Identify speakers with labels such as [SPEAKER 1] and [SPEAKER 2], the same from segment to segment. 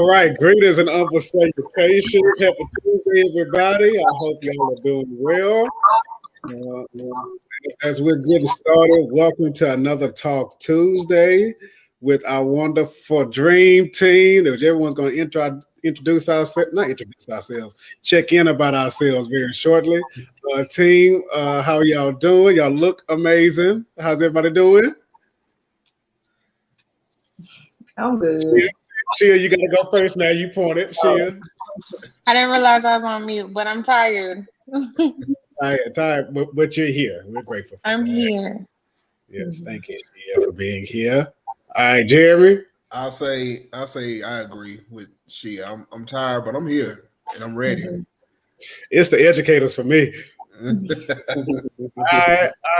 [SPEAKER 1] All right, greetings and humble salutations. Happy Tuesday, everybody. I hope y'all are doing well. As we're getting started, welcome to another Talk Tuesday with our wonderful dream team. Which everyone's going to introduce ourselves, not introduce ourselves, check in about ourselves very shortly. Team, how y'all doing? Y'all look amazing. How's everybody doing?
[SPEAKER 2] I'm good.
[SPEAKER 1] Shia, you got to go first now. You pointed. Shia.
[SPEAKER 3] I didn't realize I was on mute, but I'm tired.
[SPEAKER 1] Tired, but you're here. We're grateful for
[SPEAKER 3] I'm
[SPEAKER 1] that.
[SPEAKER 3] here.
[SPEAKER 1] Yes, thank you, Shia, for being here. All right, Jeremy.
[SPEAKER 4] I'll say I agree with Shia. I'm tired, but I'm here and I'm ready.
[SPEAKER 1] It's the educators for me. All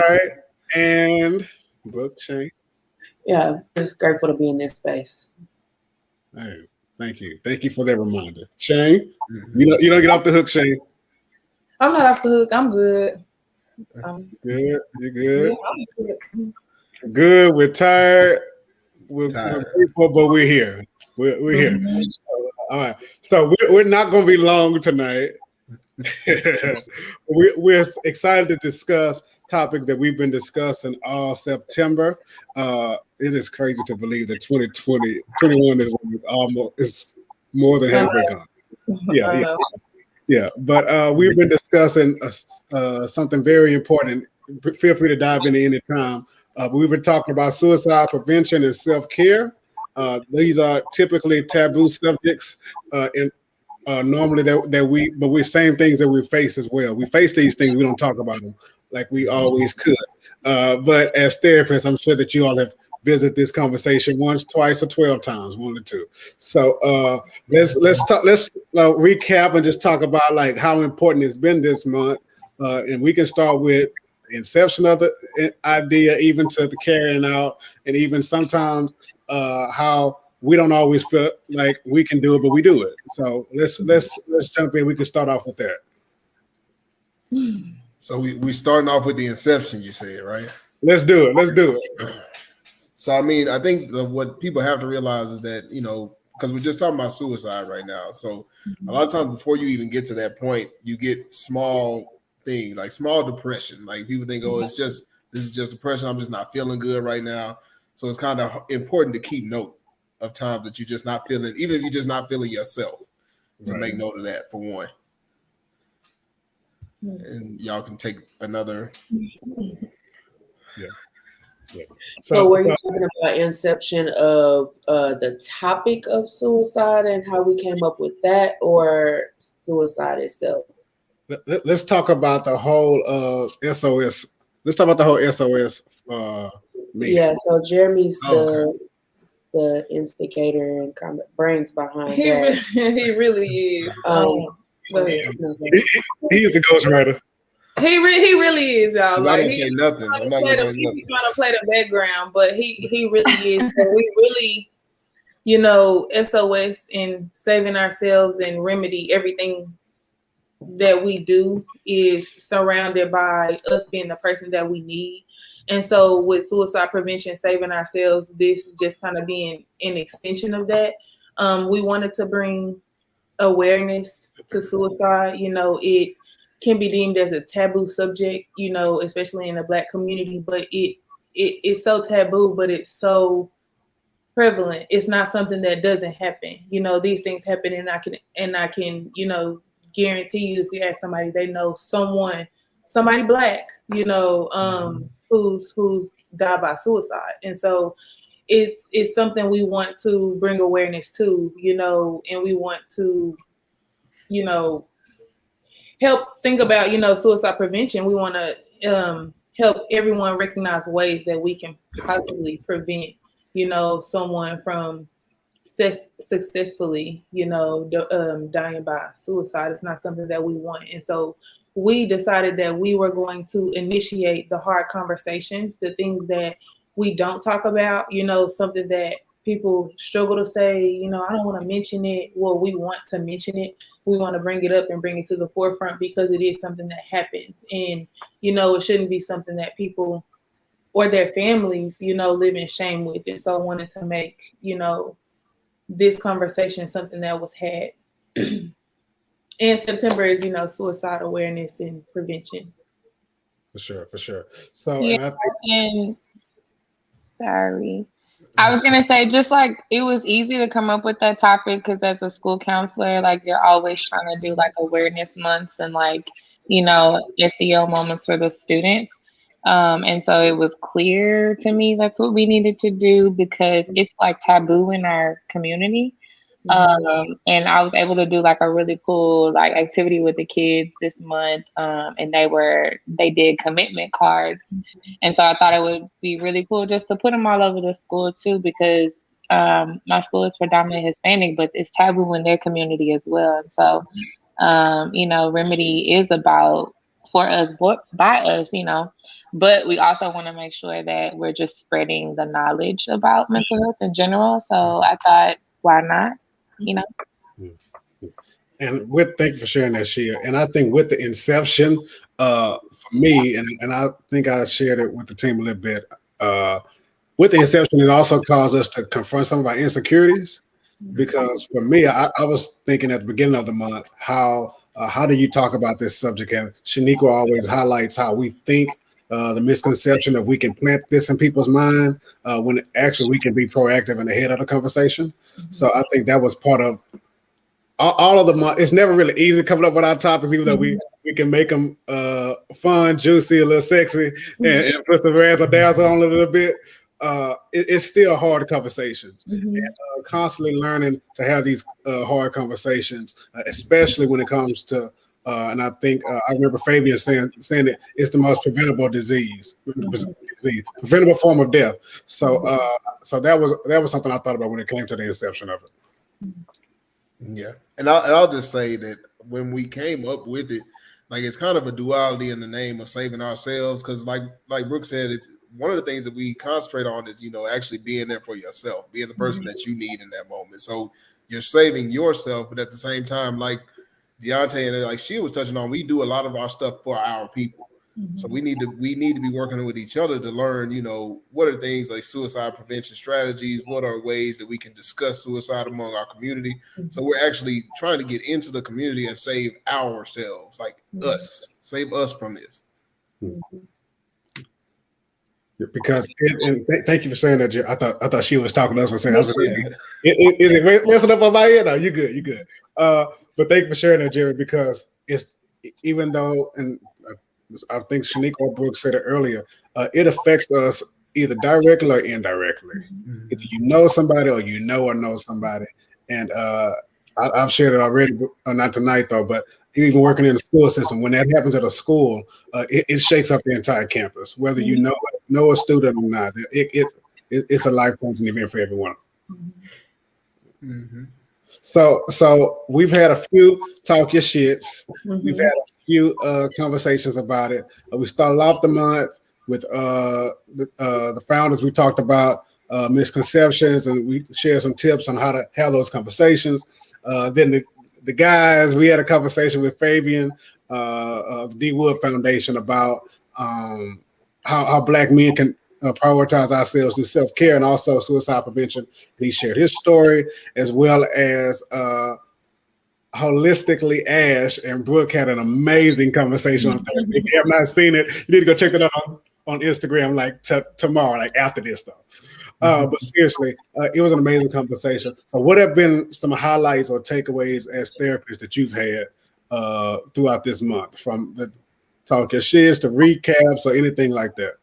[SPEAKER 1] right. And Brooke, Shane.
[SPEAKER 2] Yeah, just grateful to be in this space.
[SPEAKER 1] All right. Thank you. Thank you for that reminder. Shane, you don't get off the hook, Shane.
[SPEAKER 2] I'm not off the hook. I'm good.
[SPEAKER 1] Good. You're good.
[SPEAKER 2] Yeah, I'm good.
[SPEAKER 1] Good. We're tired. We're grateful, but we're here. We're here. All right. So we're not going to be long tonight. We're excited to discuss topics that we've been discussing all September. It is crazy to believe that 2021 is more than halfway gone. Yeah. But we've been discussing something very important. Feel free to dive in any time. We've been talking about suicide prevention and self-care. These are typically taboo subjects, and normally but we're same things that we face as well. We face these things, we don't talk about them like we always could. But as therapists, I'm sure that you all have visited this conversation once, twice, or 12 times, one or two. So let's recap and just talk about like how important it's been this month, and we can start with inception of the idea, even to the carrying out, and even sometimes how we don't always feel like we can do it, but we do it. So let's jump in. We can start off with that.
[SPEAKER 4] So we starting off with the inception, you said, right?
[SPEAKER 1] Let's do it.
[SPEAKER 4] So I mean, I think what people have to realize is that, because we're just talking about suicide right now. So a lot of times before you even get to that point, you get small things like small depression. Like people think, oh, this is just depression. I'm just not feeling good right now. So it's kind of important to keep note of times that you're just not feeling, even if you're just not feeling yourself, to make note of that for one. And y'all can take another.
[SPEAKER 1] Yeah.
[SPEAKER 2] So we're talking about inception of the topic of suicide and how we came up with that, or suicide itself?
[SPEAKER 1] Let's talk about the whole SOS. Let's talk about the whole SOS meeting.
[SPEAKER 2] Yeah, so Jeremy's the instigator and kind of brains behind that.
[SPEAKER 3] He really is.
[SPEAKER 1] He's the ghostwriter.
[SPEAKER 3] He really is, y'all.
[SPEAKER 4] Like, I didn't say nothing. I'm not gonna say nothing.
[SPEAKER 3] He's trying to play the background, but he really is. So we really, SOS and saving ourselves and remedy everything that we do is surrounded by us being the person that we need. And so with suicide prevention, saving ourselves, this just kind of being an extension of that. We wanted to bring awareness to suicide. It can be deemed as a taboo subject, especially in the Black community, but it's so taboo, but it's so prevalent. It's not something that doesn't happen. These things happen, and I can guarantee you, if you ask somebody, they know somebody Black, who's died by suicide. And so it's something we want to bring awareness to, and we want to, help think about, suicide prevention. We want to help everyone recognize ways that we can possibly prevent, someone from successfully, dying by suicide. It's not something that we want. And so we decided that we were going to initiate the hard conversations, the things that we don't talk about, something that people struggle to say, I don't want to mention it. Well, we want to mention it. We want to bring it up and bring it to the forefront because it is something that happens. And, it shouldn't be something that people or their families, live in shame with. And so I wanted to make, this conversation something that was had. And September is, suicide awareness and prevention.
[SPEAKER 1] For sure. So,
[SPEAKER 5] yeah, and sorry. I was going to say, just like it was easy to come up with that topic because as a school counselor, like you're always trying to do like awareness months and like, SEL moments for the students. And so it was clear to me that's what we needed to do because it's like taboo in our community. And I was able to do like a really cool like activity with the kids this month. And they did commitment cards. And so I thought it would be really cool just to put them all over the school too, because my school is predominantly Hispanic, but it's taboo in their community as well. And so, Remedy is about for us, by us, but we also want to make sure that we're just spreading the knowledge about mental health in general. So I thought, why not?
[SPEAKER 1] And thank you for sharing that, Shia. And I think with the inception, for me, and I think I shared it with the team a little bit. With the inception, it also caused us to confront some of our insecurities. Because for me, I was thinking at the beginning of the month, how do you talk about this subject? And Shaniqua always highlights how we think. The misconception that we can plant this in people's mind when actually we can be proactive and ahead of the conversation. So I think that was part of all of the. It's never really easy coming up with our topics, even though we can make them fun, juicy, a little sexy, and put some razzle dazzle on a little bit. It's still hard conversations. And, constantly learning to have these hard conversations, especially when it comes to. And I think I remember Fabian saying that it's the most preventable disease, preventable form of death. So that was something I thought about when it came to the inception of it.
[SPEAKER 4] Yeah, and I'll just say that when we came up with it, like it's kind of a duality in the name of saving ourselves, because like Brooke said, it's one of the things that we concentrate on is actually being there for yourself, being the person that you need in that moment. So you're saving yourself, but at the same time, like Deontay and like she was touching on, we do a lot of our stuff for our people. So we need to be working with each other to learn, what are things like suicide prevention strategies, what are ways that we can discuss suicide among our community. So we're actually trying to get into the community and save ourselves, like us, save us from this.
[SPEAKER 1] Because thank you for saying that. I thought she was talking to us for saying. Is it messing up on my ear? No, you good. But thank you for sharing that, Jerry. Because it's even though, and I think Shaniqua or Brooke said it earlier, it affects us either directly or indirectly. Either you know somebody or know somebody. And I've shared it already, not tonight though, but even working in the school system, when that happens at a school, it shakes up the entire campus, whether you know a student or not. It's a life-changing event for everyone. So we've had a few talk your shits. We've had a few conversations about it. We started off the month with the founders. We talked about misconceptions, and we shared some tips on how to have those conversations. Then the guys, we had a conversation with Fabian of the D Wood Foundation about how Black men can prioritize ourselves through self-care and also suicide prevention. He shared his story, as well as holistically Ash and Brooke had an amazing conversation on Thursday. If you have not seen it, you need to go check that out on Instagram like tomorrow, like after this stuff. But seriously, it was an amazing conversation. So what have been some highlights or takeaways as therapists that you've had throughout this month, from the talk your shits to recaps or anything like that?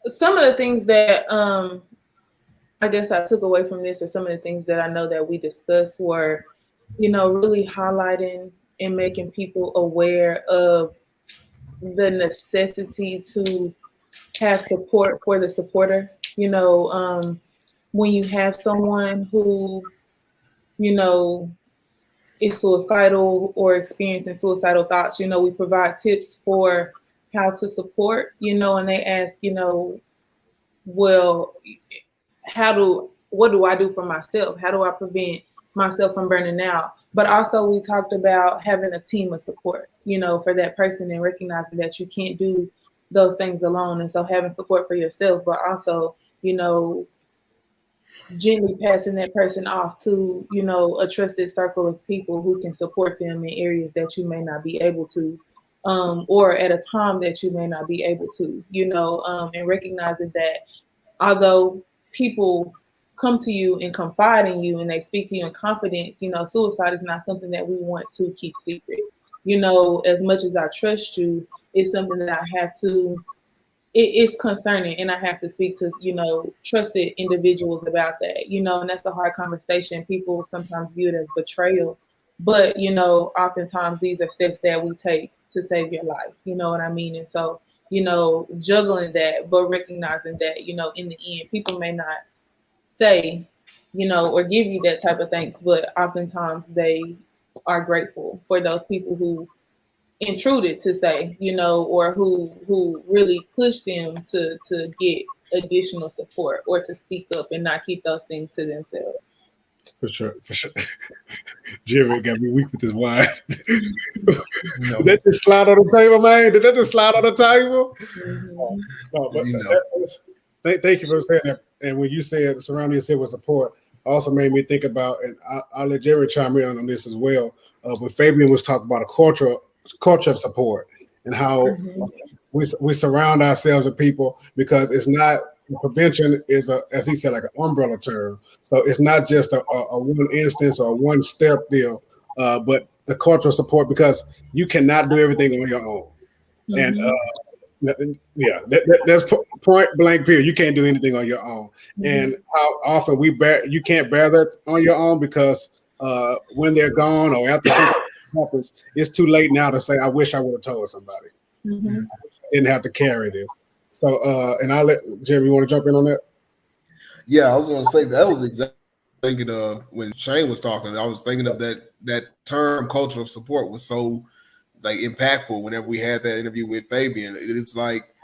[SPEAKER 3] Some of the things that I guess I took away from this, or some of the things that I know that we discussed, were, really highlighting and making people aware of the necessity to have support for the supporter. When you have someone who, is suicidal or experiencing suicidal thoughts, we provide tips for how to support, and they ask, well, what do I do for myself? How do I prevent myself from burning out? But also we talked about having a team of support, for that person, and recognizing that you can't do those things alone. And so having support for yourself, but also, you know, gently passing that person off to, you know, a trusted circle of people who can support them in areas that you may not be able to, or at a time that you may not be able to, you know, and recognizing that although people come to you and confide in you and they speak to you in confidence, you know, suicide is not something that we want to keep secret. You know, as much as I trust you, it's something that I have to, it's concerning, and I have to speak to, you know, trusted individuals about that, you know, and that's a hard conversation. People sometimes view it as betrayal, but, you know, oftentimes these are steps that we take to save your life, you know what I mean? And so, you know, juggling that, but recognizing that, you know, in the end, people may not say, you know, or give you that type of thanks, but oftentimes they are grateful for those people who intruded to say, you know, or who really pushed them to get additional support or to speak up and not keep those things to themselves.
[SPEAKER 1] For sure, for sure. Jerry got me weak with this wine.
[SPEAKER 4] No.
[SPEAKER 1] Did that just slide on the table, man? Did that just slide on the table?
[SPEAKER 3] Mm-hmm.
[SPEAKER 1] No, but
[SPEAKER 4] You know.
[SPEAKER 1] thank you for saying that. And when you said surrounding yourself with support, also made me think about, and I'll let Jerry chime in on this as well. When Fabian was talking about a culture of support and how we surround ourselves with people, because it's not, prevention is as he said, like an umbrella term. So it's not just a one instance or a one step deal, but the cultural support, because you cannot do everything on your own. And yeah, that's point blank period. You can't do anything on your own. And how often you can't bear that on your own, because when they're gone or after something happens, it's too late now to say, I wish I would have told somebody. I didn't have to carry this. So, and I'll let Jeremy, you want to jump in on that?
[SPEAKER 4] Yeah, I was going to say that was exactly thinking of when Shane was talking. I was thinking of that term, cultural support, was so like impactful whenever we had that interview with Fabian. It's like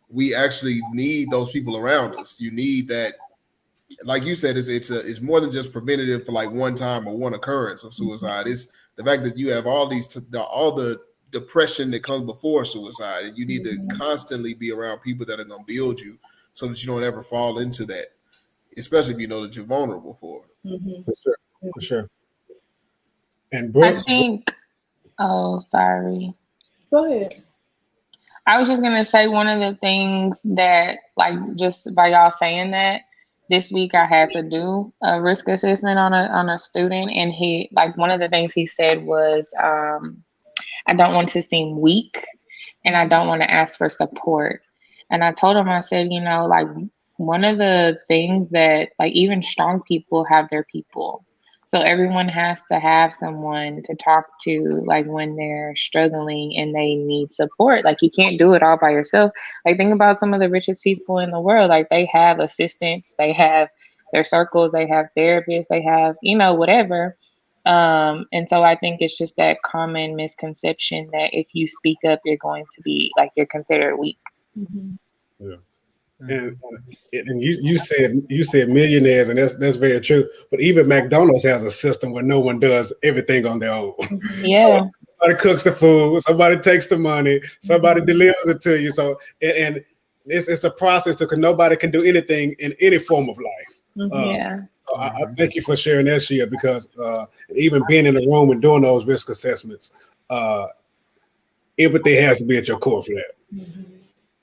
[SPEAKER 4] we actually need those people around us. You need that, like you said, it's more than just preventative for like one time or one occurrence of suicide. It's the fact that you have all the depression that comes before suicide, and you need to constantly be around people that are going to build you so that you don't ever fall into that, especially if you know that you're vulnerable for it.
[SPEAKER 1] For sure. And
[SPEAKER 5] I think, oh, sorry.
[SPEAKER 3] Go ahead.
[SPEAKER 5] I was just going to say, one of the things that, like, just by y'all saying that, this week I had to do a risk assessment on a student, and he, like, one of the things he said was, I don't want to seem weak, and I don't want to ask for support. And I told him, I said, you know, like, one of the things that, like, even strong people have their people. So everyone has to have someone to talk to, like, when they're struggling and they need support. Like, you can't do it all by yourself. Like, think about some of the richest people in the world. Like, they have assistants, they have their circles, they have therapists, they have, you know, whatever. And so I think it's just that common misconception that if you speak up, you're going to be, like, you're considered weak.
[SPEAKER 1] Yeah. And you said millionaires, and that's very true. But even McDonald's has a system where no one does everything on their own.
[SPEAKER 5] Yeah.
[SPEAKER 1] Somebody cooks the food, somebody takes the money, somebody delivers it to you. So and it's a process, because nobody can do anything in any form of life.
[SPEAKER 5] Yeah.
[SPEAKER 1] I thank you for sharing that, Shia, because even being in the room and doing those risk assessments, empathy has to be at your core for that.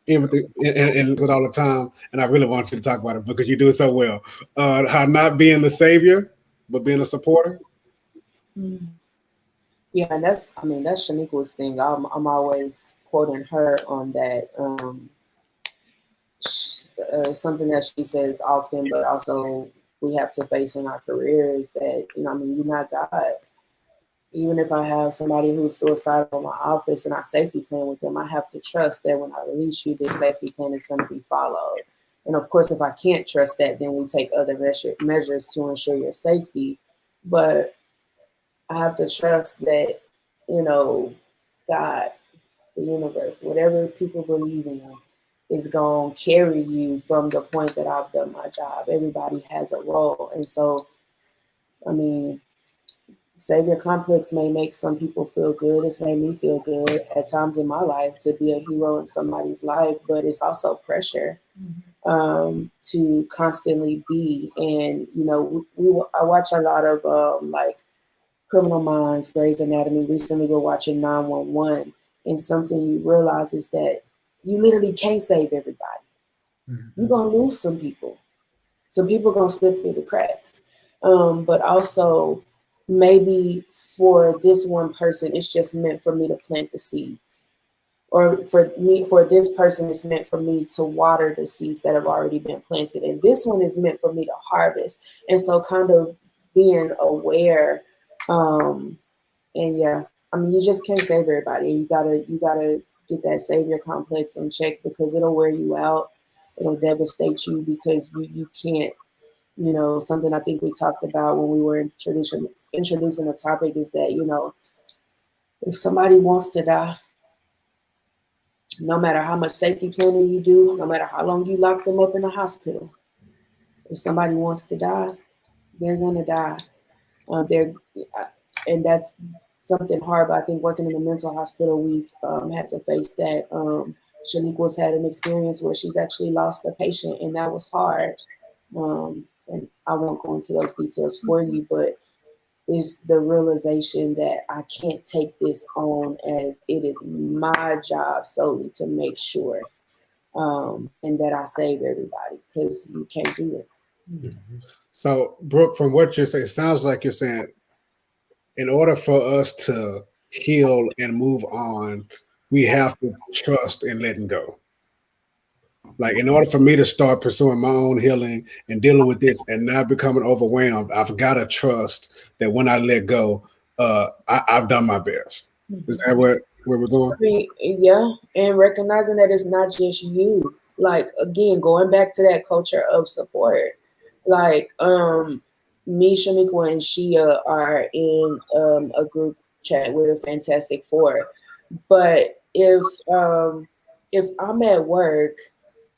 [SPEAKER 1] Empathy, and it all the time, and I really want you to talk about it because you do it so well. How not being the savior, but being a supporter.
[SPEAKER 2] Yeah, and that's Shaniqua's thing. I'm always quoting her on that. Something that she says often, but also we have to face in our careers that, you know, I mean, you're not God. Even if I have somebody who's suicidal in my office and I safety plan with them, I have to trust that when I release you, this safety plan is going to be followed. And of course, if I can't trust that, then we take other measures to ensure your safety. But I have to trust that, you know, God, the universe, whatever people believe in, is going to carry you from the point that I've done my job. Everybody has a role. And so, I mean, savior complex may make some people feel good. It's made me feel good at times in my life to be a hero in somebody's life, but it's also pressure to constantly be. And you know, I watch a lot of like Criminal Minds, Grey's Anatomy. Recently, we're watching 911, and something you realize is that you literally can't save everybody. You're gonna lose some people. Some people gonna slip through the cracks. But also, maybe for this one person, it's just meant for me to plant the seeds. Or for this person, it's meant for me to water the seeds that have already been planted. And this one is meant for me to harvest. And so kind of being aware, and yeah, I mean, you just can't save everybody. You gotta get that savior complex in check, because it'll wear you out. It'll devastate you because you can't, you know, something I think we talked about when we were introducing the topic is that, you know, if somebody wants to die, no matter how much safety planning you do, no matter how long you lock them up in a hospital, if somebody wants to die, they're gonna die. And that's something hard. But I think working in the mental hospital, we've had to face that. Shaniqua's had an experience where she's actually lost a patient, and that was hard. And I won't go into those details for you, but is the realization that I can't take this on as it is my job solely to make sure and that I save everybody, because you can't do it.
[SPEAKER 1] So, Brooke, from what you're saying, it sounds like you're saying in order for us to heal and move on, we have to trust in letting go. Like, in order for me to start pursuing my own healing and dealing with this and not becoming overwhelmed, I've got to trust that when I let go, I've done my best. Is that where we're going?
[SPEAKER 2] I mean, yeah, and recognizing that it's not just you. Like, again, going back to that culture of support. Like, me, Shaniqua, and Shia are in a group chat with a Fantastic Four. But if I'm at work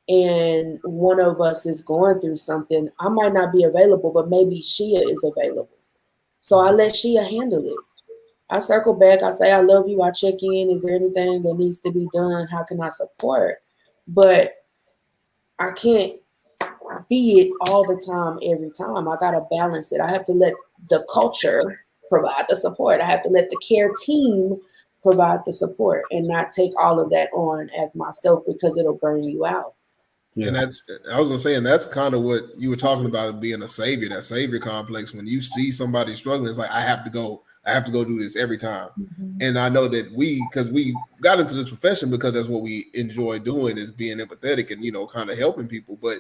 [SPEAKER 2] and one of us is going through something, I might not be available, but maybe Shia is available. So I let Shia handle it. I circle back, I say, I love you, I check in. Is there anything that needs to be done? How can I support? But I can't be it all the time, every time. I got to balance it. I have to let the culture provide the support. I have to let the care team provide the support and not take all of that on as myself, because it'll burn you out.
[SPEAKER 4] Yeah. And I was gonna say, and that's kind of what you were talking about, being a savior, that savior complex. When you see somebody struggling, it's like, I have to go do this every time. And I know that because we got into this profession because that's what we enjoy doing, is being empathetic and, you know, kind of helping people. But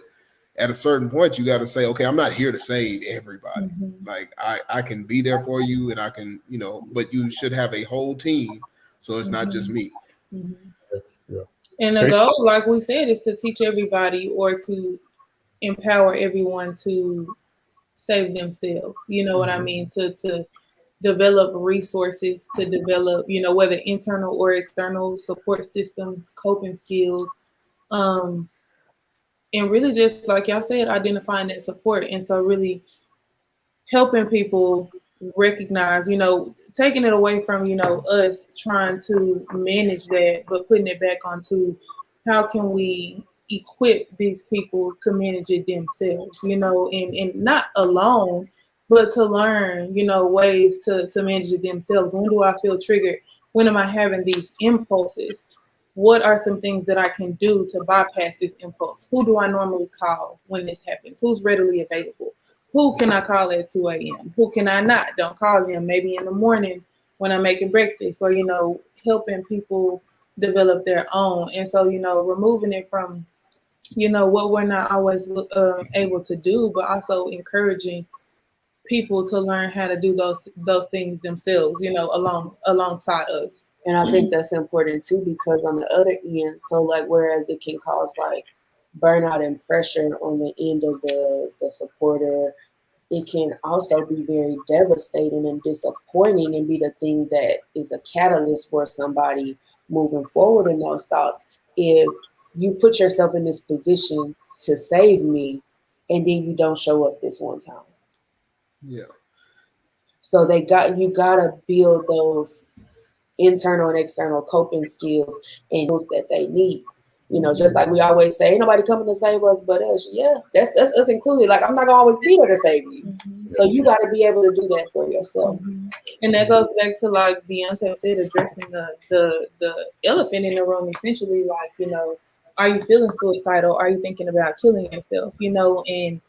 [SPEAKER 4] at a certain point, you got to say, okay, I'm not here to save everybody. Like, I can be there for you, and I can, you know, but you should have a whole team, so it's not just me.
[SPEAKER 3] And the goal, like we said, is to teach everybody or to empower everyone to save themselves. You know what I mean? To develop resources, to develop, you know, whether internal or external support systems, coping skills, and really just, like y'all said, identifying that support. And so really helping people recognize, you know, taking it away from, you know, us trying to manage that, but putting it back onto how can we equip these people to manage it themselves, you know, and not alone, but to learn, you know, ways to manage it themselves. When do I feel triggered? When am I having these impulses? What are some things that I can do to bypass this impulse? Who do I normally call when this happens? Who's readily available? Who can I call at 2 a.m.? Who can I not? Don't call them maybe in the morning when I'm making breakfast, or, you know, helping people develop their own. And so, you know, removing it from, you know, what we're not always able to do, but also encouraging people to learn how to do those things themselves, you know, alongside us.
[SPEAKER 2] And I think that's important too, because on the other end, so like, whereas it can cause like burnout and pressure on the end of the supporter, it can also be very devastating and disappointing and be the thing that is a catalyst for somebody moving forward in those thoughts. If you put yourself in this position to save me, and then you don't show up this one time.
[SPEAKER 4] Yeah.
[SPEAKER 2] So you gotta build those internal and external coping skills and tools that they need. You know, just like we always say, ain't nobody coming to save us but us. Yeah, that's us included. Like, I'm not gonna always be there to save you. So you got to be able to do that for yourself.
[SPEAKER 3] And that goes back to, like Beyonce said, addressing the elephant in the room. Essentially, like, you know, are you feeling suicidal? Are you thinking about killing yourself? You know, and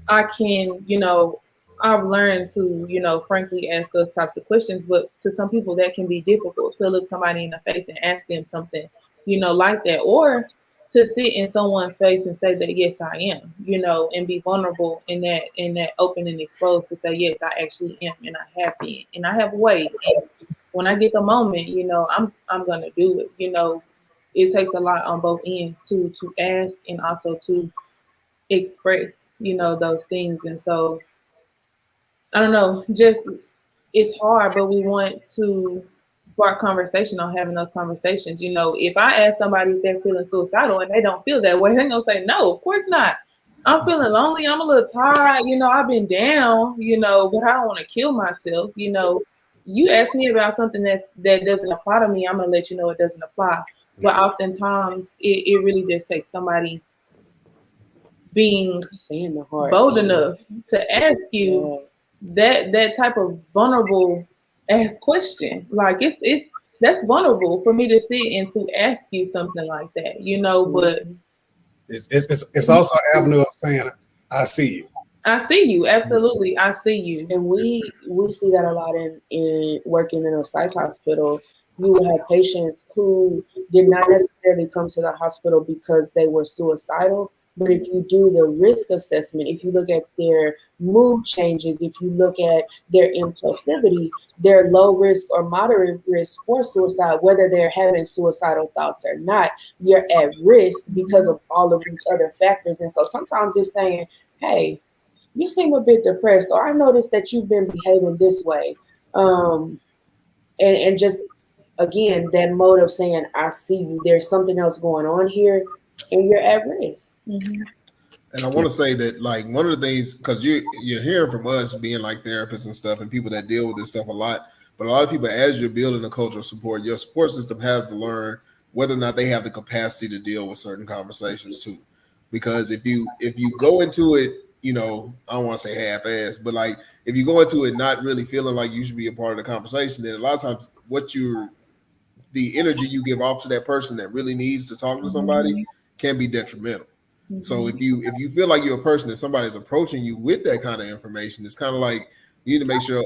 [SPEAKER 3] I can, you know, I've learned to, you know, frankly ask those types of questions, but to some people that can be difficult to look somebody in the face and ask them something, you know, like that, or to sit in someone's face and say that, yes, I am, you know, and be vulnerable in that open and exposed to say, yes, I actually am, and I have been, and I have weighed. And when I get the moment, you know, I'm gonna do it. You know, it takes a lot on both ends to ask and also to express, you know, those things. And so I don't know, just it's hard, but we want to spark conversation on having those conversations. You know, if I ask somebody if they're feeling suicidal and they don't feel that way, they're gonna say, no, of course not. I'm feeling lonely, I'm a little tired, you know, I've been down, you know, but I don't want to kill myself. You know, you ask me about something that doesn't apply to me, I'm gonna let you know it doesn't apply. But oftentimes it really just takes somebody being
[SPEAKER 2] Saying the hard
[SPEAKER 3] bold
[SPEAKER 2] thing.
[SPEAKER 3] enough to ask you that type of vulnerable ask question. Like, it's that's vulnerable for me to sit and to ask you something like that, you know. But
[SPEAKER 1] It's also an avenue of saying, I see you.
[SPEAKER 3] I see you, absolutely, I see you.
[SPEAKER 2] And we see that a lot in working in a psych hospital. You will have patients who did not necessarily come to the hospital because they were suicidal. But if you do the risk assessment, if you look at their mood changes, if you look at their impulsivity, they're low risk or moderate risk for suicide, whether they're having suicidal thoughts or not. You're at risk because of all of these other factors. And so sometimes it's saying, hey, you seem a bit depressed, or I noticed that you've been behaving this way. And just, again, that mode of saying, I see you, there's something else going on here, and you're at risk.
[SPEAKER 3] Mm-hmm.
[SPEAKER 4] And I want to say that, like, one of the things, because you're hearing from us being like therapists and stuff and people that deal with this stuff a lot, but a lot of people, as you're building a culture of support, your support system has to learn whether or not they have the capacity to deal with certain conversations too. Because if you go into it, you know, I don't want to say half-assed, but like if you go into it not really feeling like you should be a part of the conversation, then a lot of times the energy you give off to that person that really needs to talk to somebody can be detrimental. So if you feel like you're a person that somebody's approaching you with that kind of information, it's kind of like you need to make sure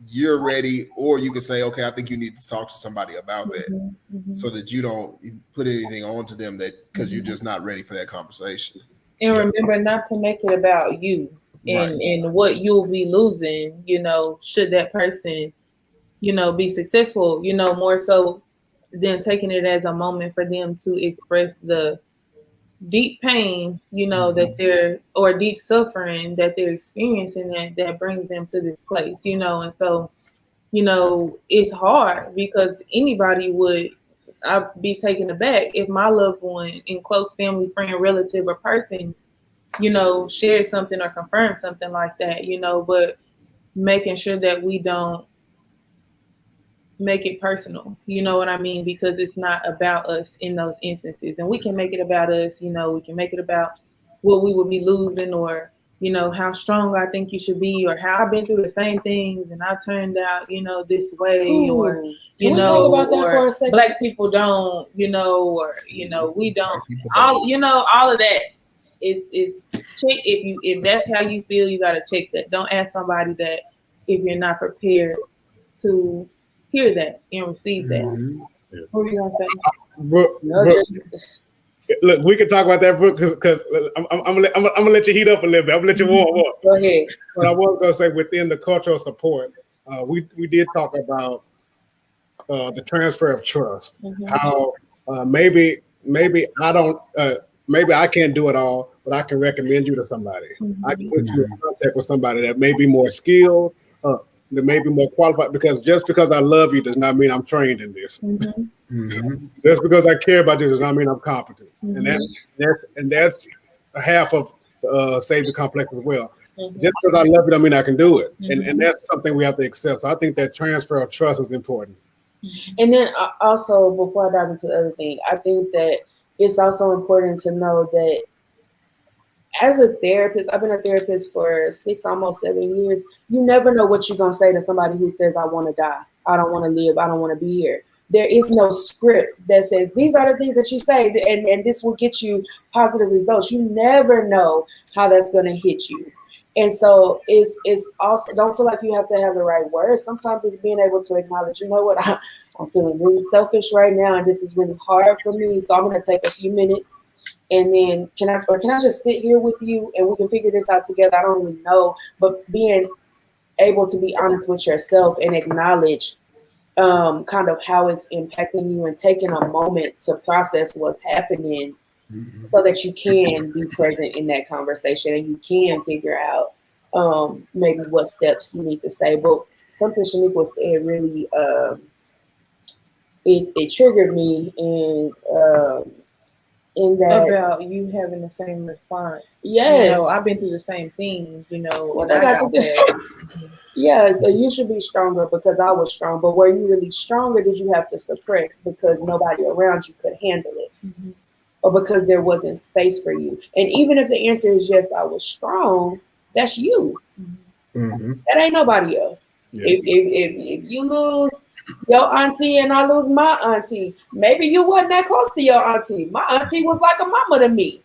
[SPEAKER 4] you're ready, or you can say, okay, I think you need to talk to somebody about that, so that you don't put anything onto them that because you're just not ready for that conversation.
[SPEAKER 3] And remember not to make it about you and what you'll be losing, you know, should that person, you know, be successful, you know, more so than taking it as a moment for them to express the deep pain, you know, that they're, or deep suffering that they're experiencing that brings them to this place, you know. And so, you know, it's hard because anybody would, I'd be taken aback if my loved one in close family, friend, relative, or person, you know, shares something or confirms something like that, you know, but making sure that we don't make it personal, you know what I mean? Because it's not about us in those instances. And we can make it about us, you know, we can make it about what we would be losing, or, you know, how strong I think you should be, or how I've been through the same things and I turned out, you know, this way.
[SPEAKER 2] Ooh,
[SPEAKER 3] or, you
[SPEAKER 2] can we
[SPEAKER 3] know,
[SPEAKER 2] talk about that for
[SPEAKER 3] or
[SPEAKER 2] a second?
[SPEAKER 3] Black people don't, you know, or, you know, we don't, all, you know, all of that is check. If that's how you feel, you got to check that. Don't ask somebody that if you're not prepared to hear that and receive that. What are you gonna say?
[SPEAKER 1] Brooke, look, we can talk about that, Brooke, because I'm gonna let you heat up a little bit. I'm gonna let you warm up.
[SPEAKER 2] Go ahead.
[SPEAKER 1] But I was gonna say, within the cultural support, we did talk about the transfer of trust. How maybe I don't, maybe I can't do it all, but I can recommend you to somebody. I can put you in contact with somebody that may be more skilled, that may be more qualified. Because just because I love you does not mean I'm trained in this. Just because I care about this does not mean I'm competent. And that's half of Savior Complex as well.
[SPEAKER 3] Mhm.
[SPEAKER 1] Just because I love you, I mean I can do it,
[SPEAKER 3] Mhm.
[SPEAKER 1] and that's something we have to accept. So I think that transfer of trust is important.
[SPEAKER 2] And then also, before I dive into the other thing, I think that it's also important to know that as a therapist, I've been a therapist for 6, almost 7 years. You never know what you're gonna say to somebody who says, "I want to die. I don't want to live. I don't want to be here." There is no script that says these are the things that you say, and this will get you positive results. You never know how that's gonna hit you. And so it's also, don't feel like you have to have the right words. Sometimes it's being able to acknowledge, you know what, I'm feeling really selfish right now, and this is really hard for me. So I'm gonna take a few minutes, and then can I just sit here with you and we can figure this out together? I don't really know, but being able to be honest with yourself and acknowledge kind of how it's impacting you, and taking a moment to process what's happening, so that you can be present in that conversation and you can figure out maybe what steps you need to say. But something Shaniqua said really it triggered me in that,
[SPEAKER 3] About you having the same response.
[SPEAKER 2] yes.
[SPEAKER 3] You know, I've been through the same thing, you know,
[SPEAKER 2] Well,
[SPEAKER 3] when
[SPEAKER 2] they
[SPEAKER 3] I
[SPEAKER 2] got
[SPEAKER 3] got
[SPEAKER 2] to do-
[SPEAKER 3] past.
[SPEAKER 2] Yeah, so you should be stronger because I was strong. But were you really stronger? Did you have to suppress because nobody around you could handle it?
[SPEAKER 3] Mhm.
[SPEAKER 2] Or because there wasn't space for you? And even if the answer is yes, I was strong, that's you.
[SPEAKER 4] Mm-hmm.
[SPEAKER 2] That ain't nobody else.
[SPEAKER 1] Yeah.
[SPEAKER 2] If you lose your auntie and I lose my auntie, maybe you wasn't that close to your auntie. My auntie was like a mama to me.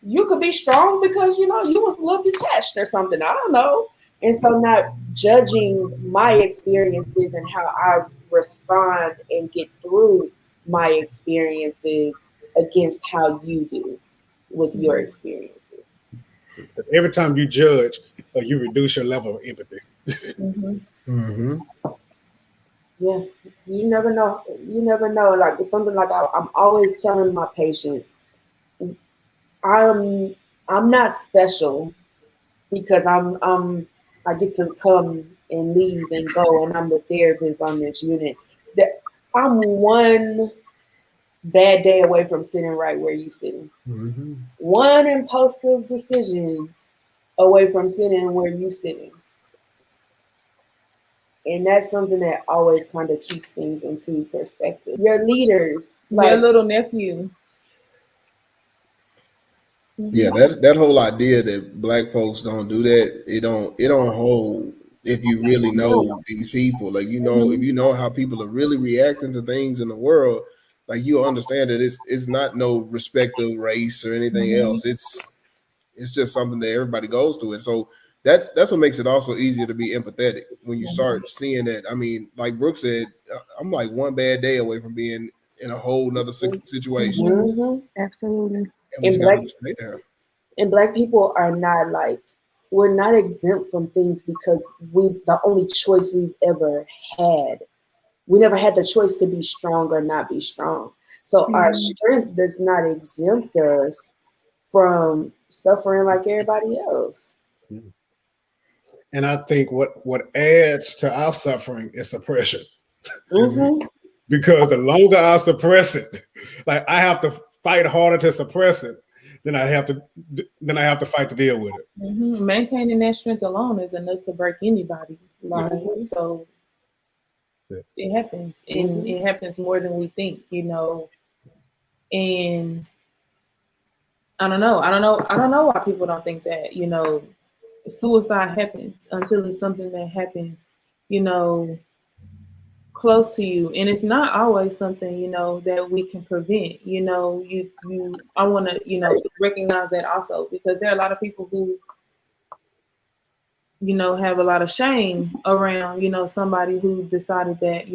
[SPEAKER 2] You could be strong because you know you was a little detached or something. I don't know. And so not judging my experiences and how I respond and get through my experiences against how you do with your experiences.
[SPEAKER 1] Every time you judge, you reduce your level of empathy.
[SPEAKER 3] Mhm.
[SPEAKER 4] Mm-hmm.
[SPEAKER 2] Yeah, you never know. You never know. Like it's something like I'm always telling my patients, I'm I'm not special because I get to come and leave and go, and I'm the therapist on this unit. That I'm one bad day away from sitting right where you sitting.
[SPEAKER 4] Mm-hmm.
[SPEAKER 2] One impulsive decision away from sitting where you sitting. And that's something that always kind of keeps things into perspective. Your leaders,
[SPEAKER 3] Your
[SPEAKER 2] like,
[SPEAKER 3] little nephew.
[SPEAKER 4] Yeah, that whole idea that black folks don't do that, it don't hold if you really know these people. Like if you know how people are really reacting to things in the world, like you'll understand that it's not no respect of race or anything else. It's just something that everybody goes through. And so that's what makes it also easier to be empathetic when you start seeing that. I mean, like Brooke said, I'm like one bad day away from being in a whole nother situation.
[SPEAKER 2] mhm.
[SPEAKER 5] Absolutely.
[SPEAKER 4] And we
[SPEAKER 2] and
[SPEAKER 4] just
[SPEAKER 2] black
[SPEAKER 4] gotta just stay there.
[SPEAKER 2] and black people are not like, we're not exempt from things because the only choice we've ever had. We never had the choice to be strong or not be strong. So our strength does not exempt us from suffering like everybody else.
[SPEAKER 1] And I think what adds to our suffering is suppression.
[SPEAKER 2] Mm-hmm.
[SPEAKER 1] Because the longer I suppress it, like I have to fight harder to suppress it than I have to fight to deal with it.
[SPEAKER 3] Mhm. Maintaining that strength alone is enough to break anybody. Like so,
[SPEAKER 1] Yeah.
[SPEAKER 3] it happens, and it happens more than we think. You know, and I don't know. I don't know why people don't think that. You know, suicide happens until it's something that happens. You know, close to you, and it's not always something that we can prevent. I want to recognize that also, because there are a lot of people who have a lot of shame around somebody who decided that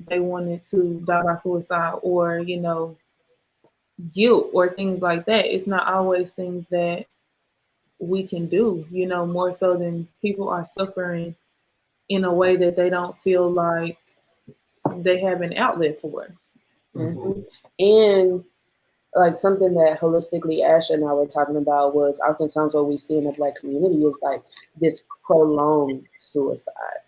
[SPEAKER 3] they wanted to die by suicide, or guilt or things like that. It's not always things that we can do, more so than people are suffering in a way that they don't feel like they have an outlet for.
[SPEAKER 2] Mm-hmm. And like something that holistically Asha and I were talking about was oftentimes what we see in the Black community is like this prolonged suicide.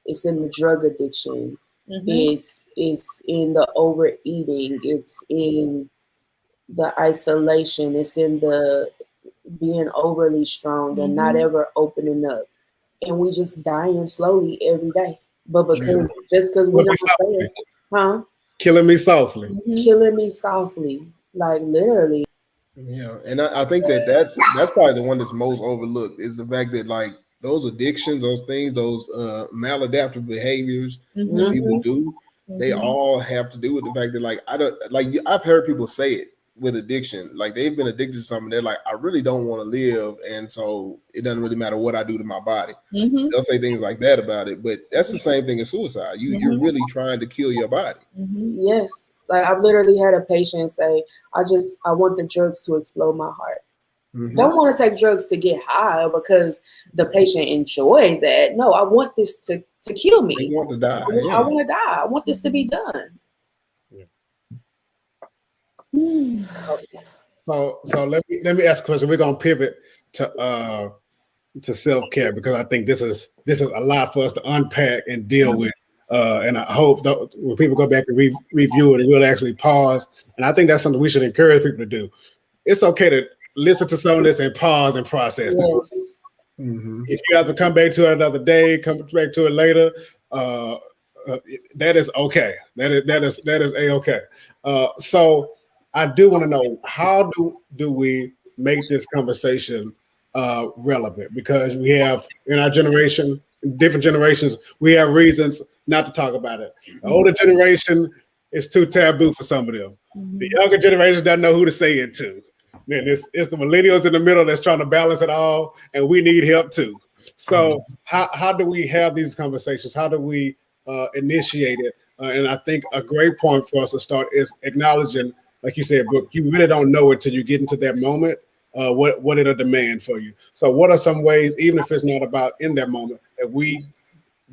[SPEAKER 2] It's in the drug addiction. It's in the overeating. It's in the isolation. It's in the being overly strong and not ever opening up. And we just dying slowly every day. But because just because we're not saying,
[SPEAKER 1] Killing me softly.
[SPEAKER 2] killing me softly, like literally.
[SPEAKER 4] Yeah, and I think that's probably the one that's most overlooked is the fact that like those addictions, those things, those maladaptive behaviors that people do, they all have to do with the fact that like I don't like I've heard people say it with addiction, like they've been addicted to something. They're like, I really don't want to live, and so it doesn't really matter what I do to my body. They'll say things like that about it, but that's the same thing as suicide. You're really trying to kill your body.
[SPEAKER 2] Yes. Like I've literally had a patient say, I want the drugs to explode my heart. Don't want to take drugs to get high because the patient enjoy that. No, I want this to kill me.
[SPEAKER 4] They want to die.
[SPEAKER 2] I want to die. I want this to be done.
[SPEAKER 1] So let me ask a question. We're gonna pivot to self-care because I think this is a lot for us to unpack and deal with. And I hope that when people go back and review it, we'll actually pause. And I think that's something we should encourage people to do. It's okay to listen to some of this and pause and process it. If you have to come back to it another day, come back to it later, that is okay. That is a-okay. So I do want to know, how do we make this conversation relevant? Because we have in our generation, different generations, we have reasons not to talk about it. The older generation is too taboo for some of them. The younger generation doesn't know who to say it to. Then it's the millennials in the middle that's trying to balance it all, and we need help too. So how do we have these conversations? How do we initiate it? And I think a great point for us to start is acknowledging, like you said, Brooke, you really don't know it till you get into that moment. What it'll demand for you. So what are some ways, even if it's not about in that moment, that we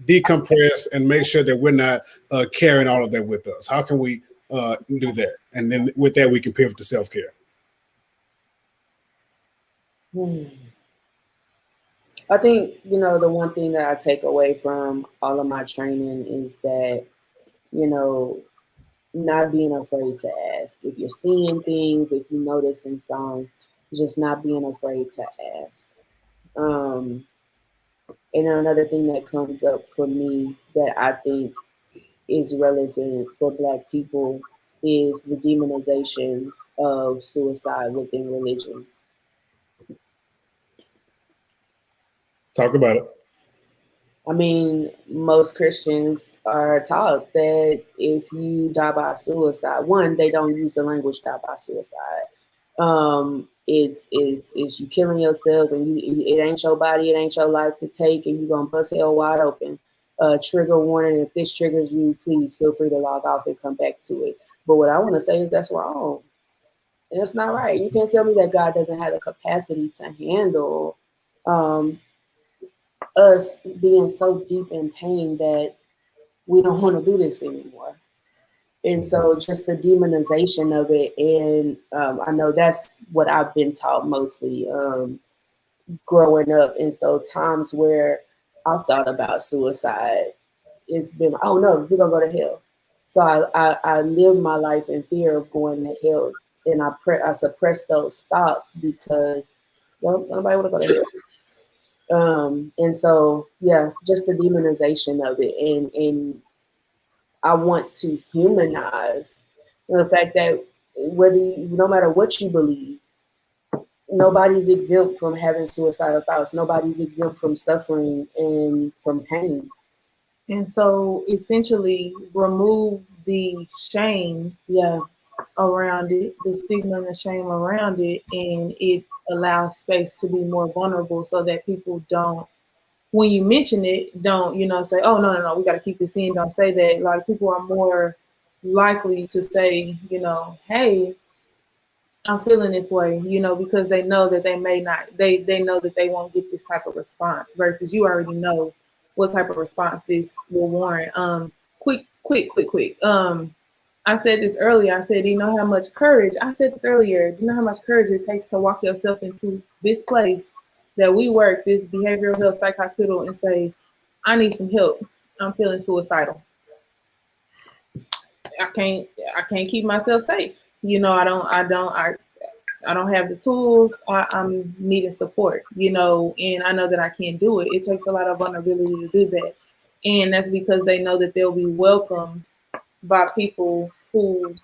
[SPEAKER 1] decompress and make sure that we're not carrying all of that with us? How can we do that? And then with that, we can pivot to self-care.
[SPEAKER 2] I think, the one thing that I take away from all of my training is that, not being afraid to ask. If you're seeing things, if you noticing signs, just not being afraid to ask. And another thing that comes up for me that I think is relevant for Black people is the demonization of suicide within religion.
[SPEAKER 1] Talk about it.
[SPEAKER 2] I mean, most Christians are taught that if you die by suicide, one, they don't use the language "die by suicide." It's you killing yourself, and it ain't your body, it ain't your life to take, and you're gonna bust hell wide open. Trigger warning: if this triggers you, please feel free to log off and come back to it. But what I want to say is that's wrong, and it's not right. You can't tell me that God doesn't have the capacity to handle us being so deep in pain that we don't want to do this anymore. And so just the demonization of it, and I know that's what I've been taught mostly growing up. And so times where I've thought about suicide, it's been, oh no, we're gonna go to hell. So I live my life in fear of going to hell, and I suppress those thoughts because nobody want to go to hell. And so, yeah, just the demonization of it. And I want to humanize the fact that no matter what you believe, nobody's exempt from having suicidal thoughts. Nobody's exempt from suffering and from pain.
[SPEAKER 3] And so essentially remove the shame around it, the stigma and the shame around it, and it allows space to be more vulnerable so that people don't, when you mention it, don't, say, oh, no, we got to keep this in. Don't say that. Like, people are more likely to say, hey, I'm feeling this way, because they know that they may not, they know that they won't get this type of response versus you already know what type of response this will warrant. Quick. I said this earlier. I said, do you know how much courage? I said this earlier. Do you know how much courage it takes to walk yourself into this place that we work, this behavioral health psych hospital, and say, I need some help. I'm feeling suicidal. I can't keep myself safe. I don't have the tools. I'm needing support, you know, and I know that I can't do it. It takes a lot of vulnerability to do that. And that's because they know that they'll be welcomed by people who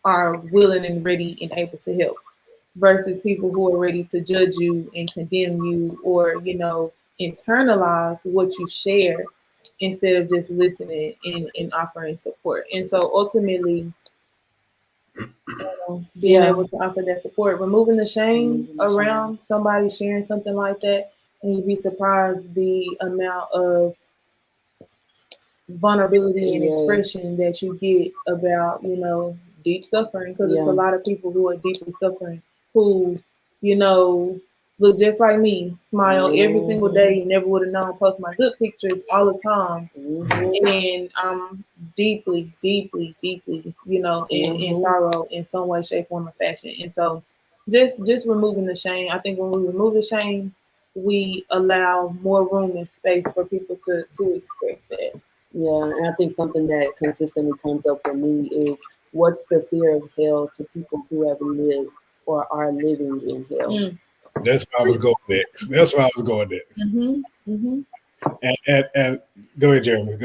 [SPEAKER 3] are willing and ready and able to help versus people who are ready to judge you and condemn you or, you know, internalize what you share instead of just listening and offering support. And so ultimately, being able to offer that support, removing the shame around somebody sharing something like that, and you'd be surprised the amount of vulnerability and expression that you get about, you know, deep suffering, because it's a lot of people who are deeply suffering who, you know, look just like me, smile every single day. You never would have known, post my good pictures all the time. And I'm deeply, deeply, deeply, you know, in sorrow in some way, shape, form, or fashion. And so just removing the shame. I think when we remove the shame, we allow more room and space for people to express that.
[SPEAKER 2] Yeah, and I think something that consistently comes up for me is what's the fear of hell to people who have lived or are living in hell.
[SPEAKER 1] That's where I was going next. And go ahead, Jeremy.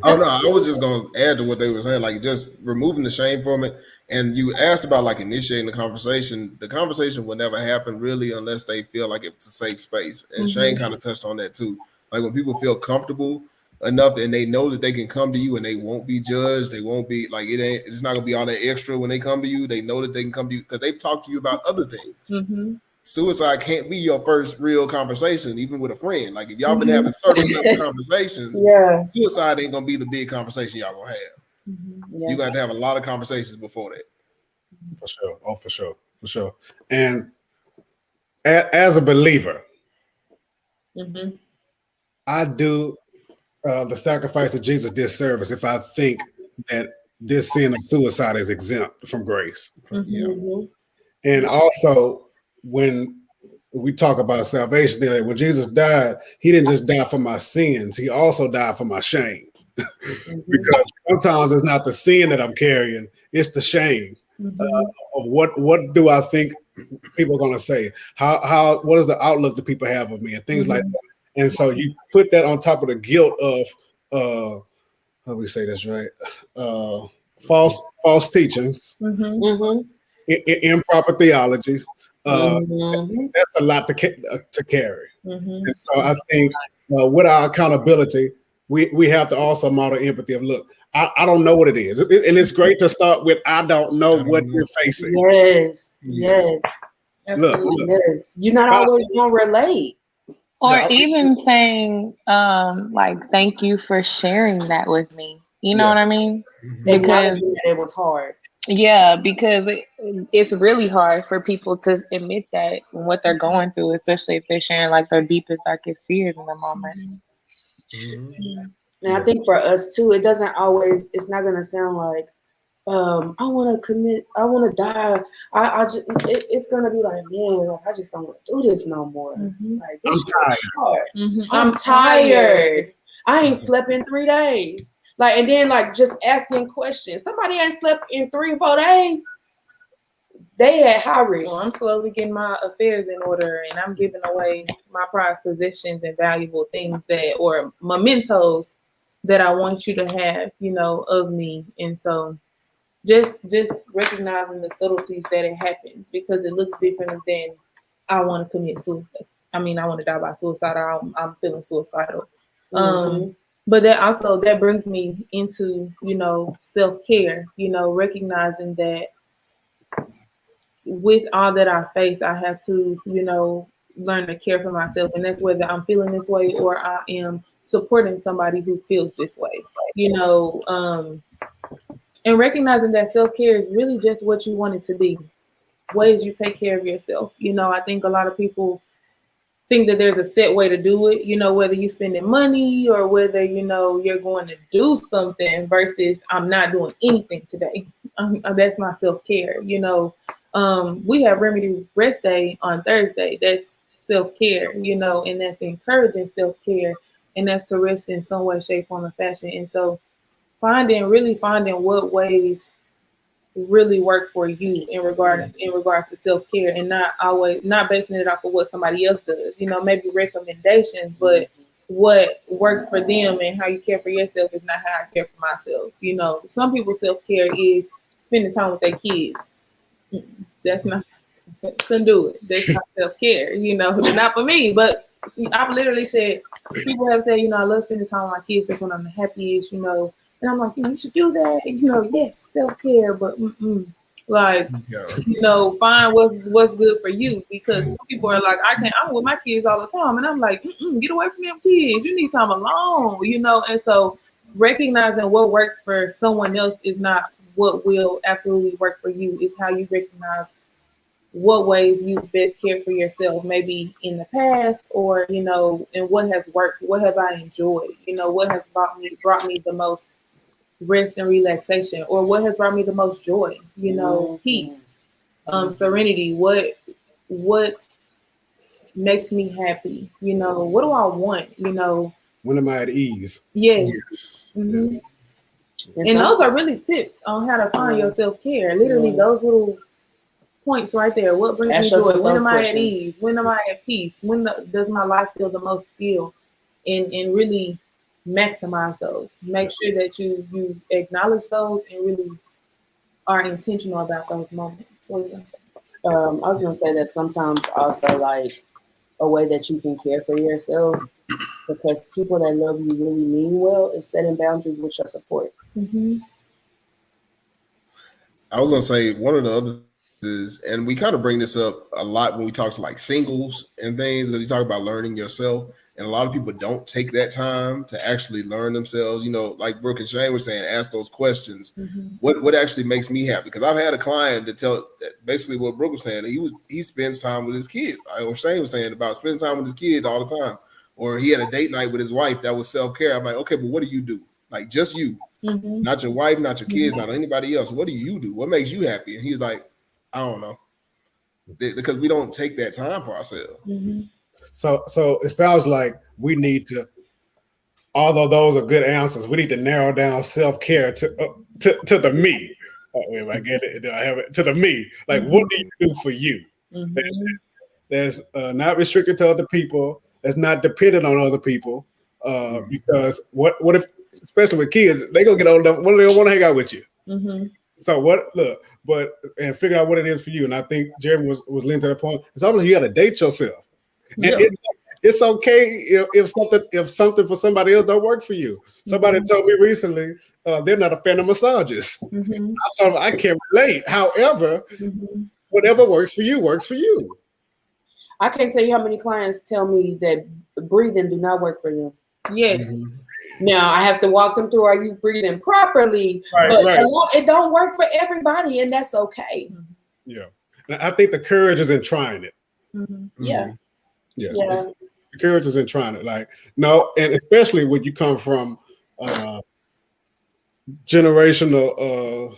[SPEAKER 4] Oh no, I was just gonna add to what they were saying, like just removing the shame from it. And you asked about like initiating the conversation. The conversation will never happen really unless they feel like it's a safe space. And Shane kind of touched on that too. Like when people feel comfortable enough and they know that they can come to you and they won't be judged, they won't be like it's not gonna be all that extra when they come to you. They know that they can come to you because they've talked to you about other things. Suicide can't be your first real conversation, even with a friend. Like if y'all been having surface level conversations, suicide ain't gonna be the big conversation y'all gonna have. You got to have a lot of conversations before that.
[SPEAKER 1] For sure. Oh, for sure. And as a believer, I do the sacrifice of Jesus disservice if I think that this sin of suicide is exempt from grace. And also, when we talk about salvation, when Jesus died, he didn't just die for my sins, he also died for my shame. Because sometimes it's not the sin that I'm carrying, it's the shame of what do I think people are going to say? What is the outlook that people have of me and things like that. And so you put that on top of the guilt of how do we say this right? False teachings, improper theologies. That's a lot to carry. And so I think with our accountability, we have to also model empathy of look, I don't know what it is. And it's great to start with I don't know what you're facing.
[SPEAKER 2] Yes.
[SPEAKER 1] Look.
[SPEAKER 2] You're not always gonna relate.
[SPEAKER 5] Or even saying like thank you for sharing that with me. You know what I mean? Because
[SPEAKER 2] it was hard.
[SPEAKER 5] Yeah, because it's really hard for people to admit that what they're going through, especially if they're sharing like their deepest, darkest fears in the moment.
[SPEAKER 2] And I think for us too, it doesn't always. It's not gonna sound like, I want to die. It's gonna be like, man, like, I just don't want to do this no more. Like, this I'm tired. I ain't slept in 3 days. Like, and then like just asking questions. Somebody ain't slept in 3 or 4 days. They at high risk.
[SPEAKER 3] Well, I'm slowly getting my affairs in order, and I'm giving away my prized possessions and valuable things or mementos that I want you to have, you know, of me. And so just recognizing the subtleties that it happens, because it looks different than I want to commit suicide. I mean, I want to die by suicide, or I'm feeling suicidal. But that brings me into, you know, self-care, you know, recognizing that with all that I face, I have to, you know, learn to care for myself. And that's whether I'm feeling this way or I am supporting somebody who feels this way, you know, and recognizing that self-care is really just what you want it to be. Ways you take care of yourself. You know, I think a lot of people think that there's a set way to do it, you know, whether you're spending money or whether, you know, you're going to do something versus I'm not doing anything today. That's my self-care. You know, we have Remedy Rest Day on Thursday. That's self-care, you know, and that's encouraging self-care, and that's to rest in some way, shape, form, or fashion. And so really finding what ways really work for you in regards to self-care, and not basing it off of what somebody else does. Maybe recommendations, but what works for them and how you care for yourself is not how I care for myself. Some people's self-care is spending time with their kids. That's not, couldn't do it. That's not self-care, not for me. But I've literally said, people have said, I love spending time with my kids. That's when I'm the happiest, and I'm like, you should do that. Yes, self-care, but find what's good for you, because some people are like, I'm with my kids all the time, and I'm like, get away from them kids. You need time alone, and so recognizing what works for someone else is not what will absolutely work for you. Is how you recognize what ways you best care for yourself, maybe in the past, or and what has worked, what have I enjoyed, what has brought me the most rest and relaxation, or what has brought me the most joy, peace, serenity, what makes me happy, what do I want,
[SPEAKER 1] When am I at ease?
[SPEAKER 3] yes.
[SPEAKER 4] Yes.
[SPEAKER 3] Mm-hmm. And those are really tips on how to find your self-care. Literally, those little points right there. What brings me joy? When am I at ease? When am I at peace? When does my life feel the most still? And really maximize those. Make sure that you acknowledge those and really are intentional about those moments. What are you gonna say?
[SPEAKER 2] I was gonna say that sometimes also, like, a way that you can care for yourself, because people that love you really mean well, is setting boundaries with your support.
[SPEAKER 3] Mm-hmm.
[SPEAKER 4] I was gonna say one of the other is, and we kind of bring this up a lot when we talk to like singles and things, when you talk about learning yourself, and a lot of people don't take that time to actually learn themselves. Like Brooke and Shane were saying, ask those questions.
[SPEAKER 3] Mm-hmm.
[SPEAKER 4] What actually makes me happy? Because I've had a client to tell basically what Brooke was saying. He spends time with his kids. Or Shane was saying about spending time with his kids all the time. Or he had a date night with his wife that was self-care. I'm like, okay, but what do you do? Like, just you,
[SPEAKER 3] Mm-hmm.
[SPEAKER 4] not your wife, not your kids, not anybody else. What do you do? What makes you happy? And he's like, I don't know, because we don't take that time for ourselves.
[SPEAKER 3] Mm-hmm.
[SPEAKER 1] So it sounds like we need to, although those are good answers, we need to narrow down self-care to the me. If I get it, I have it to the me. Like, what do you do for you?
[SPEAKER 3] Mm-hmm.
[SPEAKER 1] That's not restricted to other people. That's not dependent on other people. Because what if, especially with kids, they gonna get old enough, what do they want to hang out with you?
[SPEAKER 3] Mm-hmm.
[SPEAKER 1] So and figure out what it is for you. And I think Jeremy was leaning to the point. It's almost you got to date yourself.
[SPEAKER 4] Yeah.
[SPEAKER 1] And it's okay if something for somebody else don't work for you. Somebody told me recently they're not a fan of massages.
[SPEAKER 3] Mm-hmm.
[SPEAKER 1] I thought I can relate. However, whatever works for you works for you.
[SPEAKER 2] I can't tell you how many clients tell me that breathing do not work for them.
[SPEAKER 3] Yes.
[SPEAKER 2] Now I have to walk them through, are you breathing properly? But it don't work for everybody, and that's okay.
[SPEAKER 1] Yeah. And I think the courage is in trying it.
[SPEAKER 3] Mm-hmm.
[SPEAKER 2] Yeah.
[SPEAKER 1] Yeah. The courage is in trying it. Like, no, and especially when you come from generational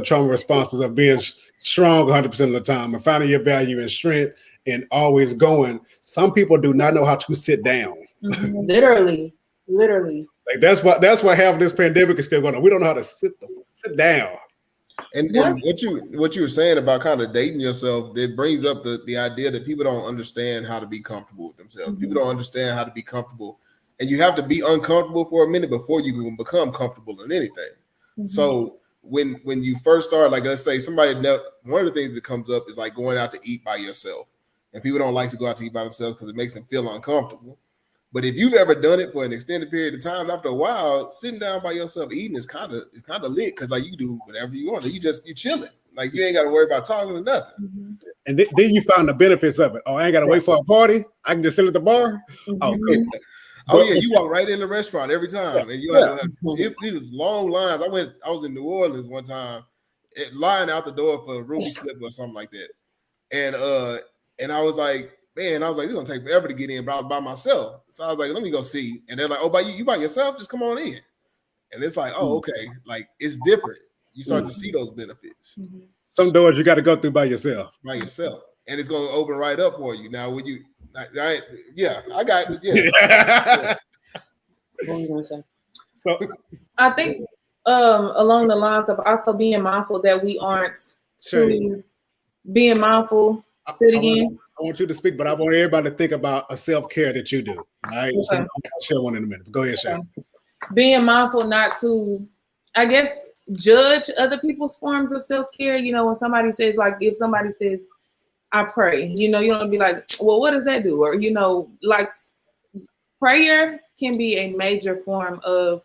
[SPEAKER 1] trauma responses of being strong 100% of the time and finding your value and strength and always going. Some people do not know how to sit down.
[SPEAKER 3] Mm-hmm.
[SPEAKER 2] Literally.
[SPEAKER 1] Like that's why half of this pandemic is still going on. We don't know how to sit down.
[SPEAKER 4] And what you were saying about kind of dating yourself, it brings up the idea that people don't understand how to be comfortable with themselves.
[SPEAKER 3] Mm-hmm.
[SPEAKER 4] People don't understand how to be comfortable, and you have to be uncomfortable for a minute before you can become comfortable in anything.
[SPEAKER 3] Mm-hmm.
[SPEAKER 4] So when you first start, like let's say one of the things that comes up is like going out to eat by yourself, and people don't like to go out to eat by themselves because it makes them feel uncomfortable. But if you've ever done it for an extended period of time, after a while, sitting down by yourself eating is kind of lit, because like you do whatever you want. You chilling. Like you ain't got to worry about talking or nothing.
[SPEAKER 3] Mm-hmm.
[SPEAKER 1] And then you find the benefits of it. Oh, I ain't got to wait for a party. I can just sit at the bar.
[SPEAKER 3] Mm-hmm.
[SPEAKER 1] Oh, cool.
[SPEAKER 4] Oh yeah, you walk right in the restaurant every time, and you have it was long lines. I was in New Orleans one time, lying out the door for a ruby slip or something like that, and I was like, man, it's gonna take forever to get in, but I was by myself. So I was like, let me go see. And they're like, oh, you by yourself? Just come on in. And it's like, oh, okay, like it's different. You start to see those benefits.
[SPEAKER 3] Mm-hmm.
[SPEAKER 1] Some doors you got to go through by yourself.
[SPEAKER 4] And it's gonna open right up for you. Now, when you, I got it. Yeah.
[SPEAKER 2] What are you gonna say?
[SPEAKER 1] So
[SPEAKER 3] I think along the lines of also being mindful that we aren't too being mindful. Say it again.
[SPEAKER 1] I want you to speak, but I want everybody to think about a self-care that you do. All right.
[SPEAKER 3] Okay.
[SPEAKER 1] So I'll share one in a minute. Go ahead, Shay.
[SPEAKER 3] Being mindful not to, I guess, judge other people's forms of self-care. You know, when somebody says, like, if somebody says, I pray, you know, you don't be like, well, what does that do? Or, you know, like, prayer can be a major form of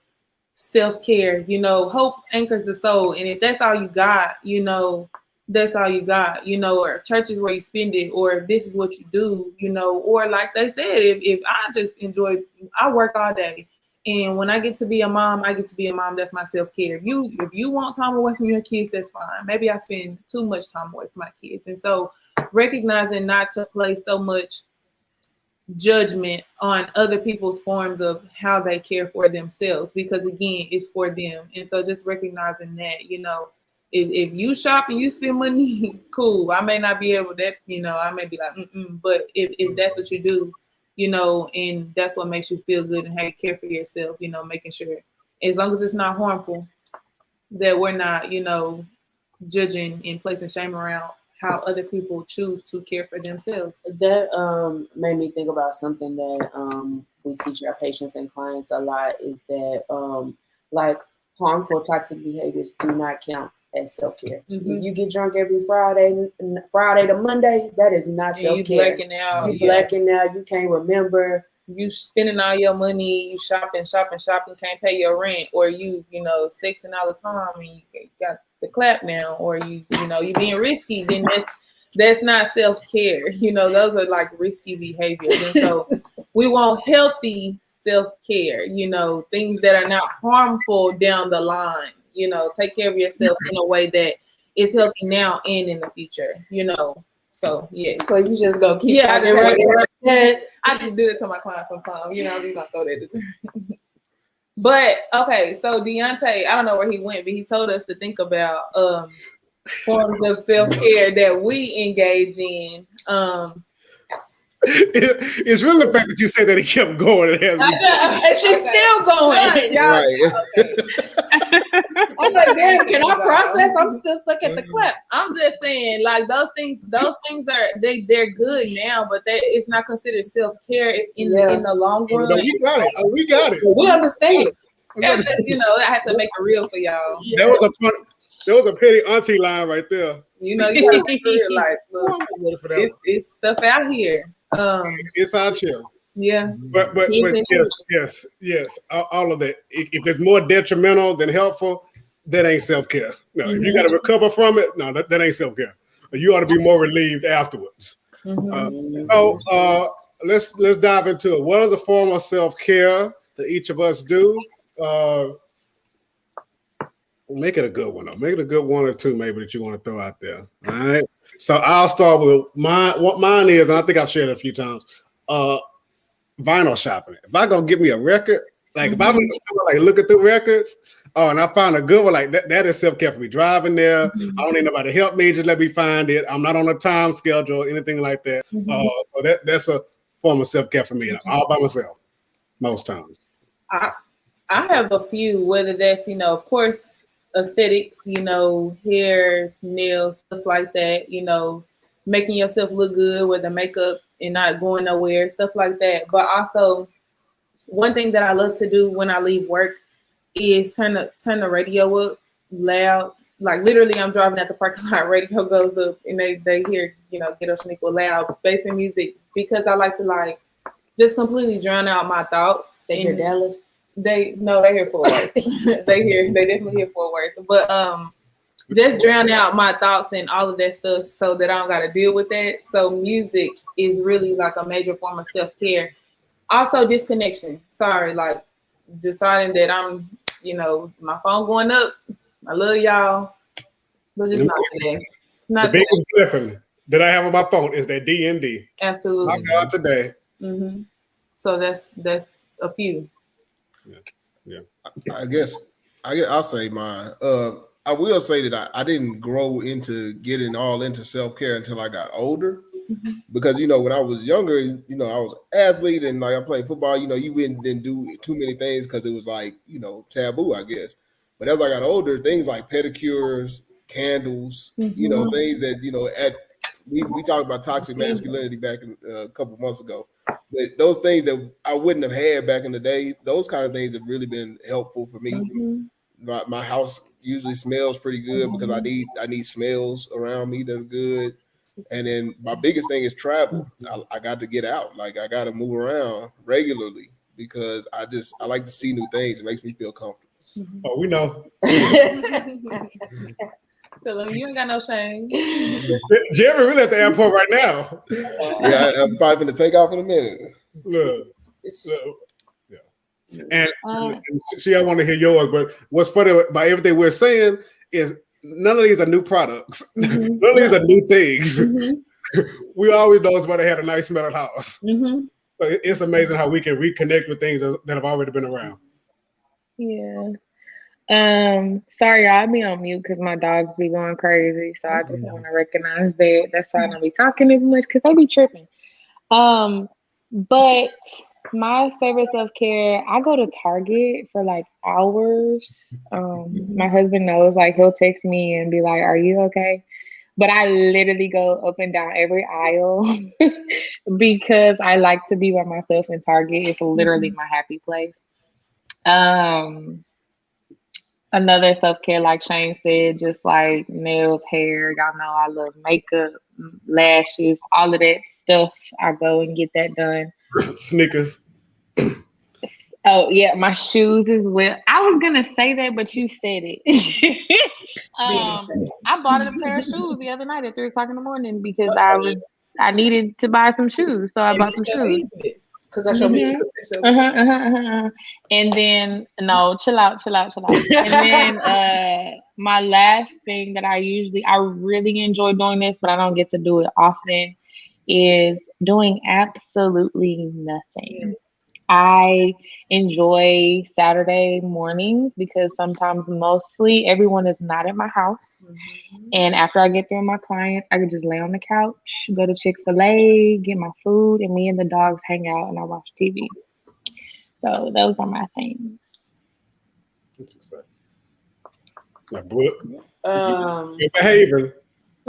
[SPEAKER 3] self-care. You know, hope anchors the soul. And if that's all you got, you know, that's all you got, you know, or church is where you spend it, or if this is what you do, you know, or like they said, if I just enjoy, I work all day. And when I get to be a mom, I get to be a mom. That's my self-care. If you want time away from your kids, that's fine. Maybe I spend too much time away from my kids. And so recognizing not to place so much judgment on other people's forms of how they care for themselves, because again, it's for them. And so just recognizing that, you know, if you shop and you spend money, cool. I may not be able to, you know, I may be like, but if that's what you do, you know, and that's what makes you feel good and how you care for yourself, you know, making sure, as long as it's not harmful, that we're not, you know, judging and placing shame around how other people choose to care for themselves.
[SPEAKER 2] That made me think about something that we teach our patients and clients a lot, is that like harmful toxic behaviors do not count as self-care.
[SPEAKER 3] Mm-hmm.
[SPEAKER 2] If you get drunk every Friday to Monday, that is not self-care.
[SPEAKER 3] You blacking out.
[SPEAKER 2] You blacking out. You can't remember.
[SPEAKER 3] You spending all your money. You shopping, can't pay your rent, or you know, sexing all the time and you got the clap now, or you know, you being risky. Then that's not self-care. You know, those are like risky behaviors. And so we want healthy self-care. You know, things that are not harmful down the line. You know, take care of yourself in a way that is healthy now and in the future, you know. So, yes.
[SPEAKER 2] So you just go keep
[SPEAKER 3] talking
[SPEAKER 2] right.
[SPEAKER 3] I can do that to my clients sometimes, you know, I'm just going to throw that. But, okay, so Deontay, I don't know where he went, but he told us to think about forms of self-care that we engage in.
[SPEAKER 1] It's really the fact that you said that he kept going.
[SPEAKER 2] And she's still going.
[SPEAKER 4] Right.
[SPEAKER 2] I'm like, damn, can I process? I'm still stuck at the clap.
[SPEAKER 3] I'm just saying, like, those things are they're good now, but it's not considered self-care in the long run.
[SPEAKER 1] No, we got it. We got it.
[SPEAKER 2] We understand.
[SPEAKER 3] You know, I had to make it real for y'all.
[SPEAKER 1] There was a petty auntie line right there.
[SPEAKER 3] You know, you gotta make it real. Like, look, it's stuff out here.
[SPEAKER 1] It's our chill.
[SPEAKER 3] Yeah.
[SPEAKER 1] But yes, all of that. If it's more detrimental than helpful, that ain't self-care. No, if you got to recover from it, no, that ain't self-care. You ought to be more relieved afterwards. So let's dive into it. What is a form of self-care that each of us do? Make it a good one, though. Make it a good one or two, maybe, that you want to throw out there. All right. So I'll start with mine. What mine is, and I think I've shared it a few times. Vinyl shopping. If I go get me a record, like if I'm in the store, like looking through records, and I find a good one, like that is self-care for me. Driving there, I don't need nobody to help me. Just let me find it. I'm not on a time schedule or anything like that. So that's a form of self-care for me. And I'm all by myself most times.
[SPEAKER 3] I have a few, whether that's, you know, of course, aesthetics, you know, hair, nails, stuff like that, you know, making yourself look good with the makeup and not going nowhere, stuff like that. But also, one thing that I love to do when I leave work is turn the radio up loud. Like literally, I'm driving at the parking lot, radio goes up, and they hear, you know, Ghetto Shaniqua loud bass and music, because I like to like just completely drown out my thoughts.
[SPEAKER 2] They hear Dallas.
[SPEAKER 3] They hear Fort Worth. they definitely hear Fort Worth. But just drown out my thoughts and all of that stuff so that I don't got to deal with that. So music is really like a major form of self-care. Also disconnection. Sorry, like deciding that I'm, you know, my phone going up. I love y'all, but just not today.
[SPEAKER 1] The biggest blessing that I have on my phone is that DND.
[SPEAKER 3] Absolutely.
[SPEAKER 1] My God, today.
[SPEAKER 3] So that's a few.
[SPEAKER 4] Yeah. I guess I'll say mine. I will say that I didn't grow into getting all into self-care until I got older. Because, you know, when I was younger, you know, I was an athlete and like I played football, you know, you didn't do too many things because it was like, you know, taboo, I guess. But as I got older, things like pedicures, candles, things that we talked about toxic masculinity back in, a couple months ago. But those things that I wouldn't have had back in the day, those kind of things have really been helpful for me. My house usually smells pretty good because I need smells around me that are good. And then my biggest thing is travel. I got to get out. Like I got to move around regularly because I like to see new things. It makes me feel comfortable.
[SPEAKER 1] Oh, we know.
[SPEAKER 3] Tell them you ain't got no shame.
[SPEAKER 1] Jeremy, really at the airport right now.
[SPEAKER 4] Yeah, I'm probably going to take off in a minute.
[SPEAKER 1] Look. Yeah. And see, I want to hear yours, but what's funny about everything we're saying is none of these are new products. None of these are new things. We always know somebody had a nice smelling house. So it's amazing how we can reconnect with things that have already been around.
[SPEAKER 5] Yeah. Sorry, y'all, I be on mute because my dogs be going crazy. So I just want to recognize that. That's why I don't be talking as much because they be tripping. But my favorite self-care, I go to Target for like hours. My husband knows, like he'll text me and be like, "Are you okay?" But I literally go up and down every aisle because I like to be by myself in Target. It's literally my happy place. Another self-care, like Shane said, just like nails, hair. Y'all know I love makeup, lashes, all of that stuff. I go and get that done.
[SPEAKER 1] Snickers.
[SPEAKER 5] Oh yeah, my shoes as well. I was gonna say that, but you said it. I bought a pair of shoes the other night at 3:00 in the morning because I needed to buy some shoes, so I bought some shoes.
[SPEAKER 2] Because that's your music.
[SPEAKER 5] And then chill out. And then my last thing that I really enjoy doing this, but I don't get to do it often, is doing absolutely nothing. I enjoy Saturday mornings because sometimes, mostly, everyone is not at my house. And after I get through my clients, I can just lay on the couch, go to Chick-fil-A, get my food, and me and the dogs hang out and I watch TV. So those are my things.
[SPEAKER 1] Like, Brooke, good behavior.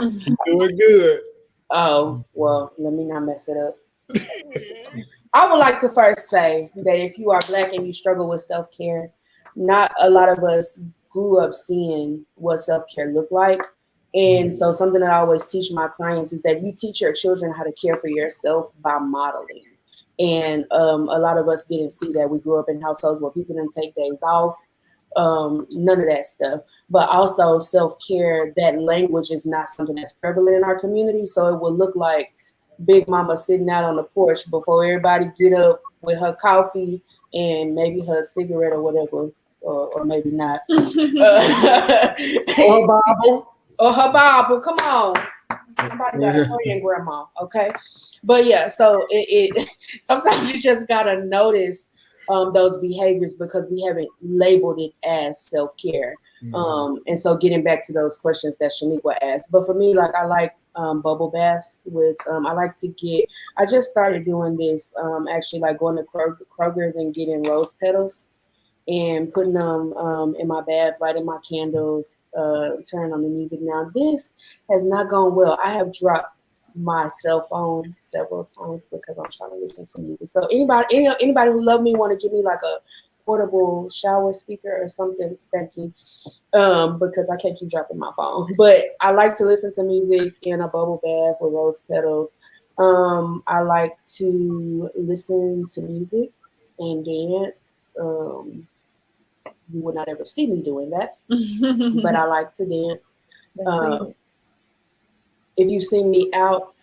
[SPEAKER 1] Keep doing good.
[SPEAKER 2] Oh, well, let me not mess it up. I would like to first say that if you are Black and you struggle with self-care, not a lot of us grew up seeing what self-care looked like. And so something that I always teach my clients is that you teach your children how to care for yourself by modeling. And a lot of us didn't see that. We grew up in households where people didn't take days off, none of that stuff. But also self-care, that language is not something that's prevalent in our community. So it will look like Big Mama sitting out on the porch before everybody get up with her coffee and maybe her cigarette or whatever, or maybe not. Or her Bible. Come on. Somebody got to pray in grandma, okay? But yeah, so it sometimes you just gotta notice those behaviors because we haven't labeled it as self-care. And so getting back to those questions that Shaniqua asked. But for me, like I like bubble baths with I just started doing this actually, like going to Kroger's and getting rose petals and putting them in my bath, lighting my candles, turning on the music. Now this has not gone well. I have dropped my cell phone several times because I'm trying to listen to music. So anybody who love me want to give me like a portable shower speaker or something, thank you. Because I can't keep dropping my phone. But I like to listen to music in a bubble bath with rose petals. I like to listen to music and dance. You would not ever see me doing that, but I like to dance. If you've seen me out,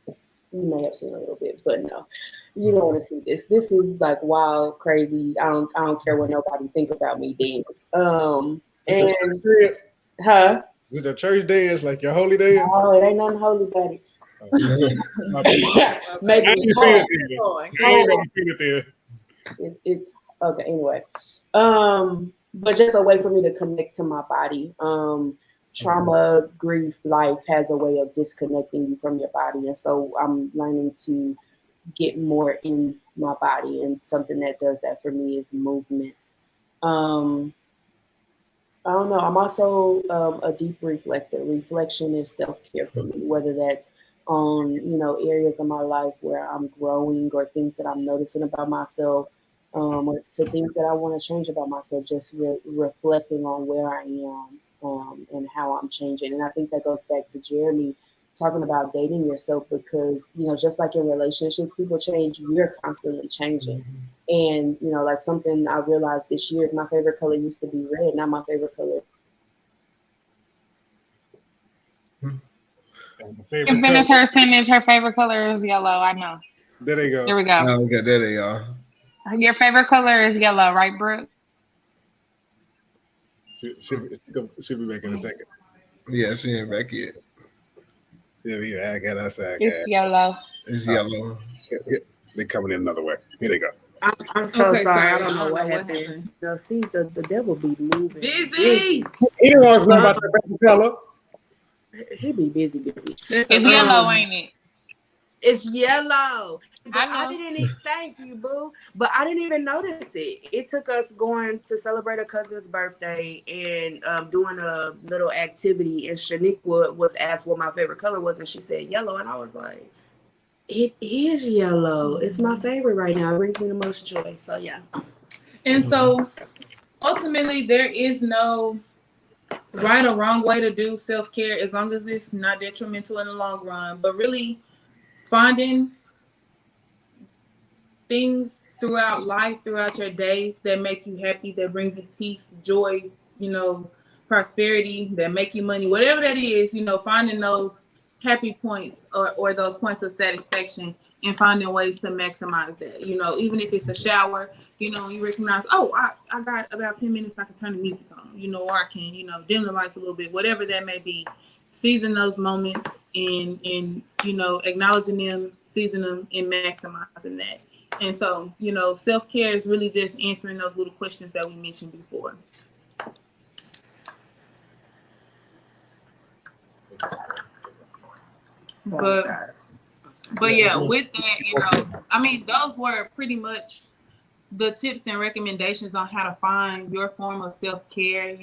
[SPEAKER 2] you may have seen a little bit, but no, you don't want to see this. This is like wild, crazy. I don't care what nobody think about me dance.
[SPEAKER 1] Is it a church dance, like your holy dance?
[SPEAKER 2] Oh, it ain't nothing holy about it. Maybe it's okay. Anyway, but just a way for me to connect to my body. Trauma, grief, life has a way of disconnecting you from your body, and so I'm learning to get more in my body, and something that does that for me is movement. I don't know. I'm also a deep reflector. Reflection is self-care for me, whether that's on, areas of my life where I'm growing or things that I'm noticing about myself, or to things that I want to change about myself, just reflecting on where I am, and how I'm changing. And I think that goes back to Jeremy talking about dating yourself because, just like in relationships, people change, we're constantly changing. And, like something I realized this year is my favorite color used to be red. Now my favorite color.
[SPEAKER 1] And the
[SPEAKER 5] You
[SPEAKER 1] favorite
[SPEAKER 5] can finish
[SPEAKER 1] color.
[SPEAKER 5] her sentence. Her favorite color is yellow. I know.
[SPEAKER 1] There they
[SPEAKER 5] Here
[SPEAKER 1] go.
[SPEAKER 5] we go.
[SPEAKER 4] Oh, okay, there they are.
[SPEAKER 5] Your favorite color is yellow, right, Brooke?
[SPEAKER 1] She'll be back in a second.
[SPEAKER 4] Yeah, she ain't back yet.
[SPEAKER 1] She'll be back in a second.
[SPEAKER 5] It's yellow.
[SPEAKER 4] It's yellow.
[SPEAKER 1] They're coming in another way. Here they go.
[SPEAKER 2] I'm so
[SPEAKER 3] Okay,
[SPEAKER 2] sorry.
[SPEAKER 3] sorry.
[SPEAKER 2] I don't know what happened. No, see, the devil be moving.
[SPEAKER 3] Busy.
[SPEAKER 1] He didn't want to know about the favorite color.
[SPEAKER 2] He be busy.
[SPEAKER 5] It's yellow, ain't it?
[SPEAKER 2] It's yellow. But
[SPEAKER 5] I know.
[SPEAKER 2] I didn't even thank you, boo. But I didn't even notice it. It took us going to celebrate a cousin's birthday and doing a little activity. And Shaniqua was asked what my favorite color was, and she said yellow. And I was like, it is yellow. It's my favorite right now. It brings me the most joy. So yeah.
[SPEAKER 3] And so ultimately, there is no right or wrong way to do self-care as long as it's not detrimental in the long run. But really finding things throughout life, throughout your day that make you happy, that bring you peace, joy, prosperity, that make you money, whatever that is, finding those happy points or those points of satisfaction and finding ways to maximize that. Even if it's a shower, you recognize, oh, I got about 10 minutes, I can turn the music on, or I can, dim the lights a little bit, whatever that may be. Season those moments and acknowledging them, season them, and maximizing that. And so, self-care is really just answering those little questions that we mentioned before. But yeah, with that, those were pretty much the tips and recommendations on how to find your form of self-care,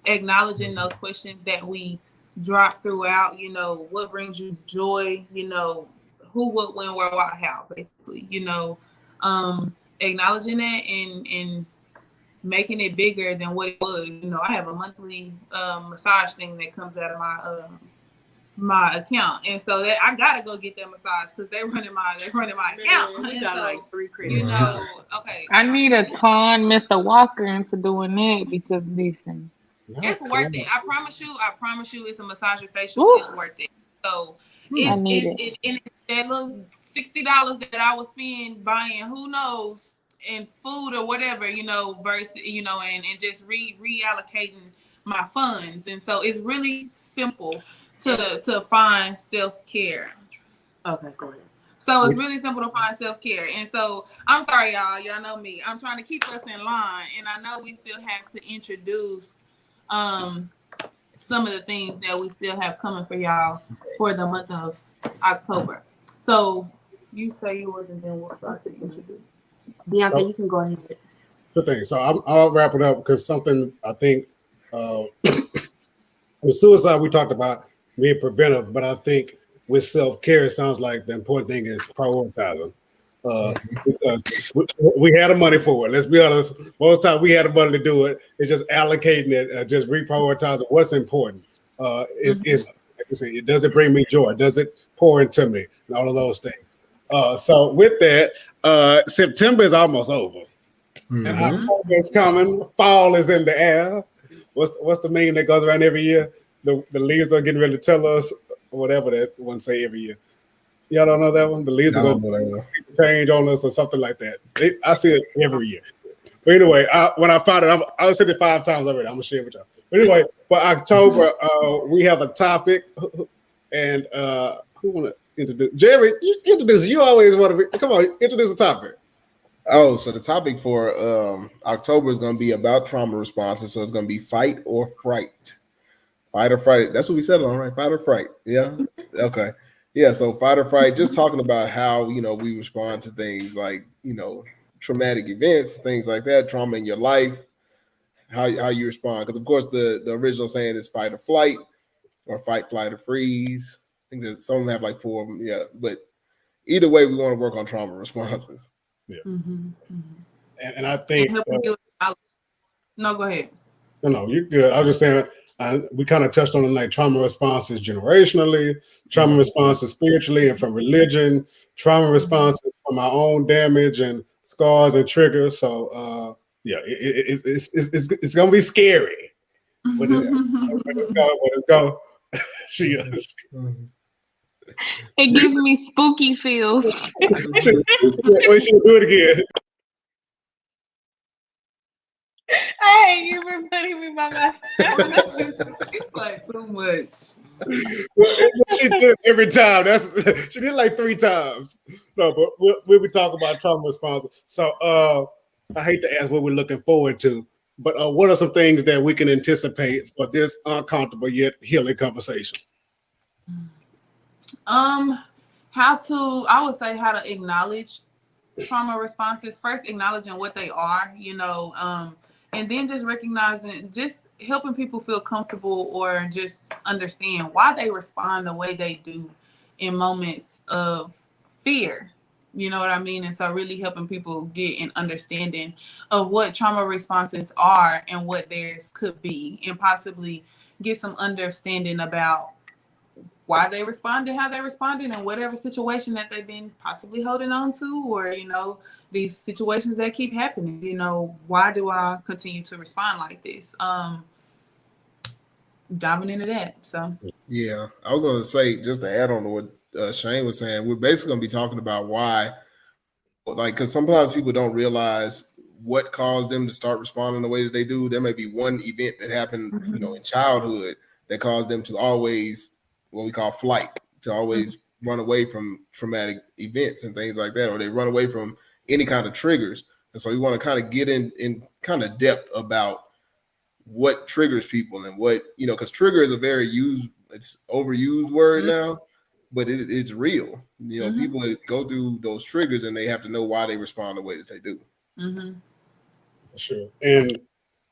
[SPEAKER 3] acknowledging those questions that we drop throughout, what brings you joy, who, what, when, where, why, how, basically, acknowledging that and making it bigger than what it was. I have a monthly massage thing that comes out of my account, and so that I gotta go get that massage because they're running my account.
[SPEAKER 2] We got like 3 credits.
[SPEAKER 3] Okay.
[SPEAKER 5] I need to con Mr. Walker into doing that because listen.
[SPEAKER 3] It's worth it. I promise you, it's a massage and facial.
[SPEAKER 5] Ooh.
[SPEAKER 3] It's worth it. So
[SPEAKER 5] it's
[SPEAKER 3] that little $60 that I would spend buying who knows in food or whatever, versus and just reallocating my funds. And so it's really simple to find self-care.
[SPEAKER 2] Okay, go ahead.
[SPEAKER 3] So it's really simple to find self-care. And so I'm sorry, y'all. Y'all know me. I'm trying to keep us in line. And I know we still have to introduce some of the things that we still have coming for y'all for the month of October. So you say yours and then we'll start to introduce.
[SPEAKER 2] Beyonce, you can go ahead.
[SPEAKER 1] Good thing. So I'll wrap it up because something I think with suicide we talked about being preventive, but I think with self-care it sounds like the important thing is prioritizing. Because we had the money for it. Let's be honest. Most times we had the money to do it. It's just allocating it, just reprioritizing what's important. Is like you say, does it bring me joy? Does it pour into me? And all of those things. So with that, September is almost over. And October is coming. Fall is in the air. What's the meme that goes around every year? The leaves are getting ready to tell us whatever that one say every year. Y'all don't know that one? The leaves are going to change on us or something like that. I see it every year. But anyway, when I found it, I said it 5 times already. I'm going to share it with y'all. But anyway, for October, we have a topic. And who want to introduce? Jerry, you introduce. You always want to be. Come on, introduce the topic.
[SPEAKER 4] Oh, so the topic for October is going to be about trauma responses. So it's going to be fight or fright. Fight or fright. That's what we said on, right? Fight or fright. Yeah. Okay. Yeah. So fight or fright. Just talking about how we respond to things like traumatic events, things like that, trauma in your life. how you respond. Because of course the original saying is fight or flight, or fight, flight, or freeze. I think that some of them have like 4 of them. Yeah, but either way, we want to work on trauma responses.
[SPEAKER 1] Yeah.
[SPEAKER 3] Mm-hmm.
[SPEAKER 1] And I think
[SPEAKER 3] No, go ahead.
[SPEAKER 1] no, you're good. I was just saying we kind of touched on it, like trauma responses generationally, trauma responses spiritually and from religion, trauma responses from our own damage and scars and triggers. So yeah, it's gonna be scary. But let's go. She is.
[SPEAKER 5] It gives me spooky feels.
[SPEAKER 1] We should do it again.
[SPEAKER 5] I hate you for putting me by myself.
[SPEAKER 3] It's like too much.
[SPEAKER 1] She did it every time. She did it like 3 times. No, but we'll be talking about trauma responses. So I hate to ask what we're looking forward to, but what are some things that we can anticipate for this uncomfortable yet healing conversation?
[SPEAKER 3] I would say how to acknowledge trauma responses. First, acknowledging what they are, and then just recognizing, just helping people feel comfortable or just understand why they respond the way they do in moments of fear. You know what I mean? And so really helping people get an understanding of what trauma responses are and what theirs could be, and possibly get some understanding about why they responded, how they responded, and whatever situation that they've been possibly holding on to, or, these situations that keep happening. Why do I continue to respond like this? Diving into that. So
[SPEAKER 4] yeah, I was going to say, just to add on to what Shane was saying, we're basically going to be talking about why, because sometimes people don't realize what caused them to start responding the way that they do. There may be one event that happened, in childhood that caused them to always, what we call flight, to always run away from traumatic events and things like that, or they run away from any kind of triggers. And so we want to kind of get in kind of depth about what triggers people and what, because trigger is a very it's overused word now, but it's real. People go through those triggers and they have to know why they respond the way that they do.
[SPEAKER 1] Sure. And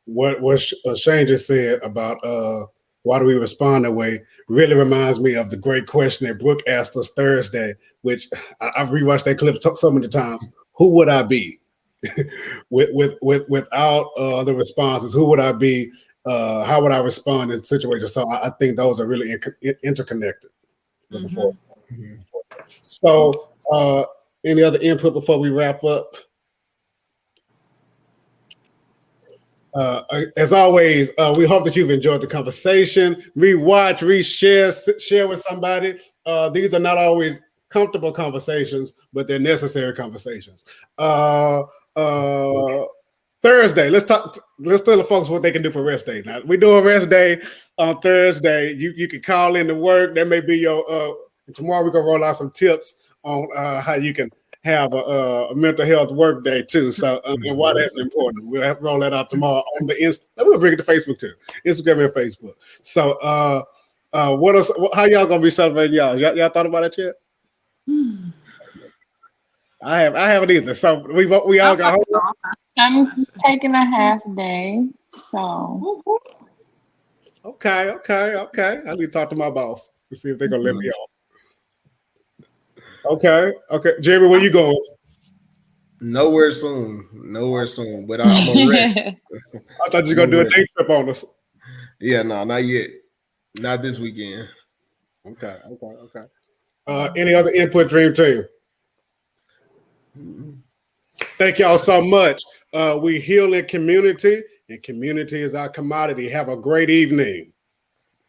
[SPEAKER 1] what Shane just said about why do we respond that way really reminds me of the great question that Brooke asked us Thursday, which I've rewatched that clip so many times. Who would I be without the responses? Who would I be? How would I respond in situations? So I think those are really interconnected. So any other input before we wrap up? As always, we hope that you've enjoyed the conversation. Rewatch, reshare, share with somebody. These are not always comfortable conversations, but they're necessary conversations. Thursday, let's tell the folks what they can do for rest day. Now, we do a rest day on Thursday. You can call in to work. That may be your tomorrow. We're gonna roll out some tips on how you can have a mental health work day too. So and why that's important. We'll have to roll that out tomorrow on the we'll bring it to Facebook too. Instagram and Facebook. So what else? How y'all gonna be celebrating y'all thought about it yet? I haven't either. So we all got home.
[SPEAKER 5] I'm taking a half day. So
[SPEAKER 1] Okay. I need to talk to my boss to see if they're gonna let me off. Okay. Jeremy, where you going?
[SPEAKER 4] Nowhere soon. But I'm gonna rest.
[SPEAKER 1] I thought you were gonna do a day trip on us.
[SPEAKER 4] Yeah, no, not yet. Not this weekend.
[SPEAKER 1] Okay. Any other input, Dream Team? Thank y'all so much. We heal in community, and community is our commodity. Have a great evening.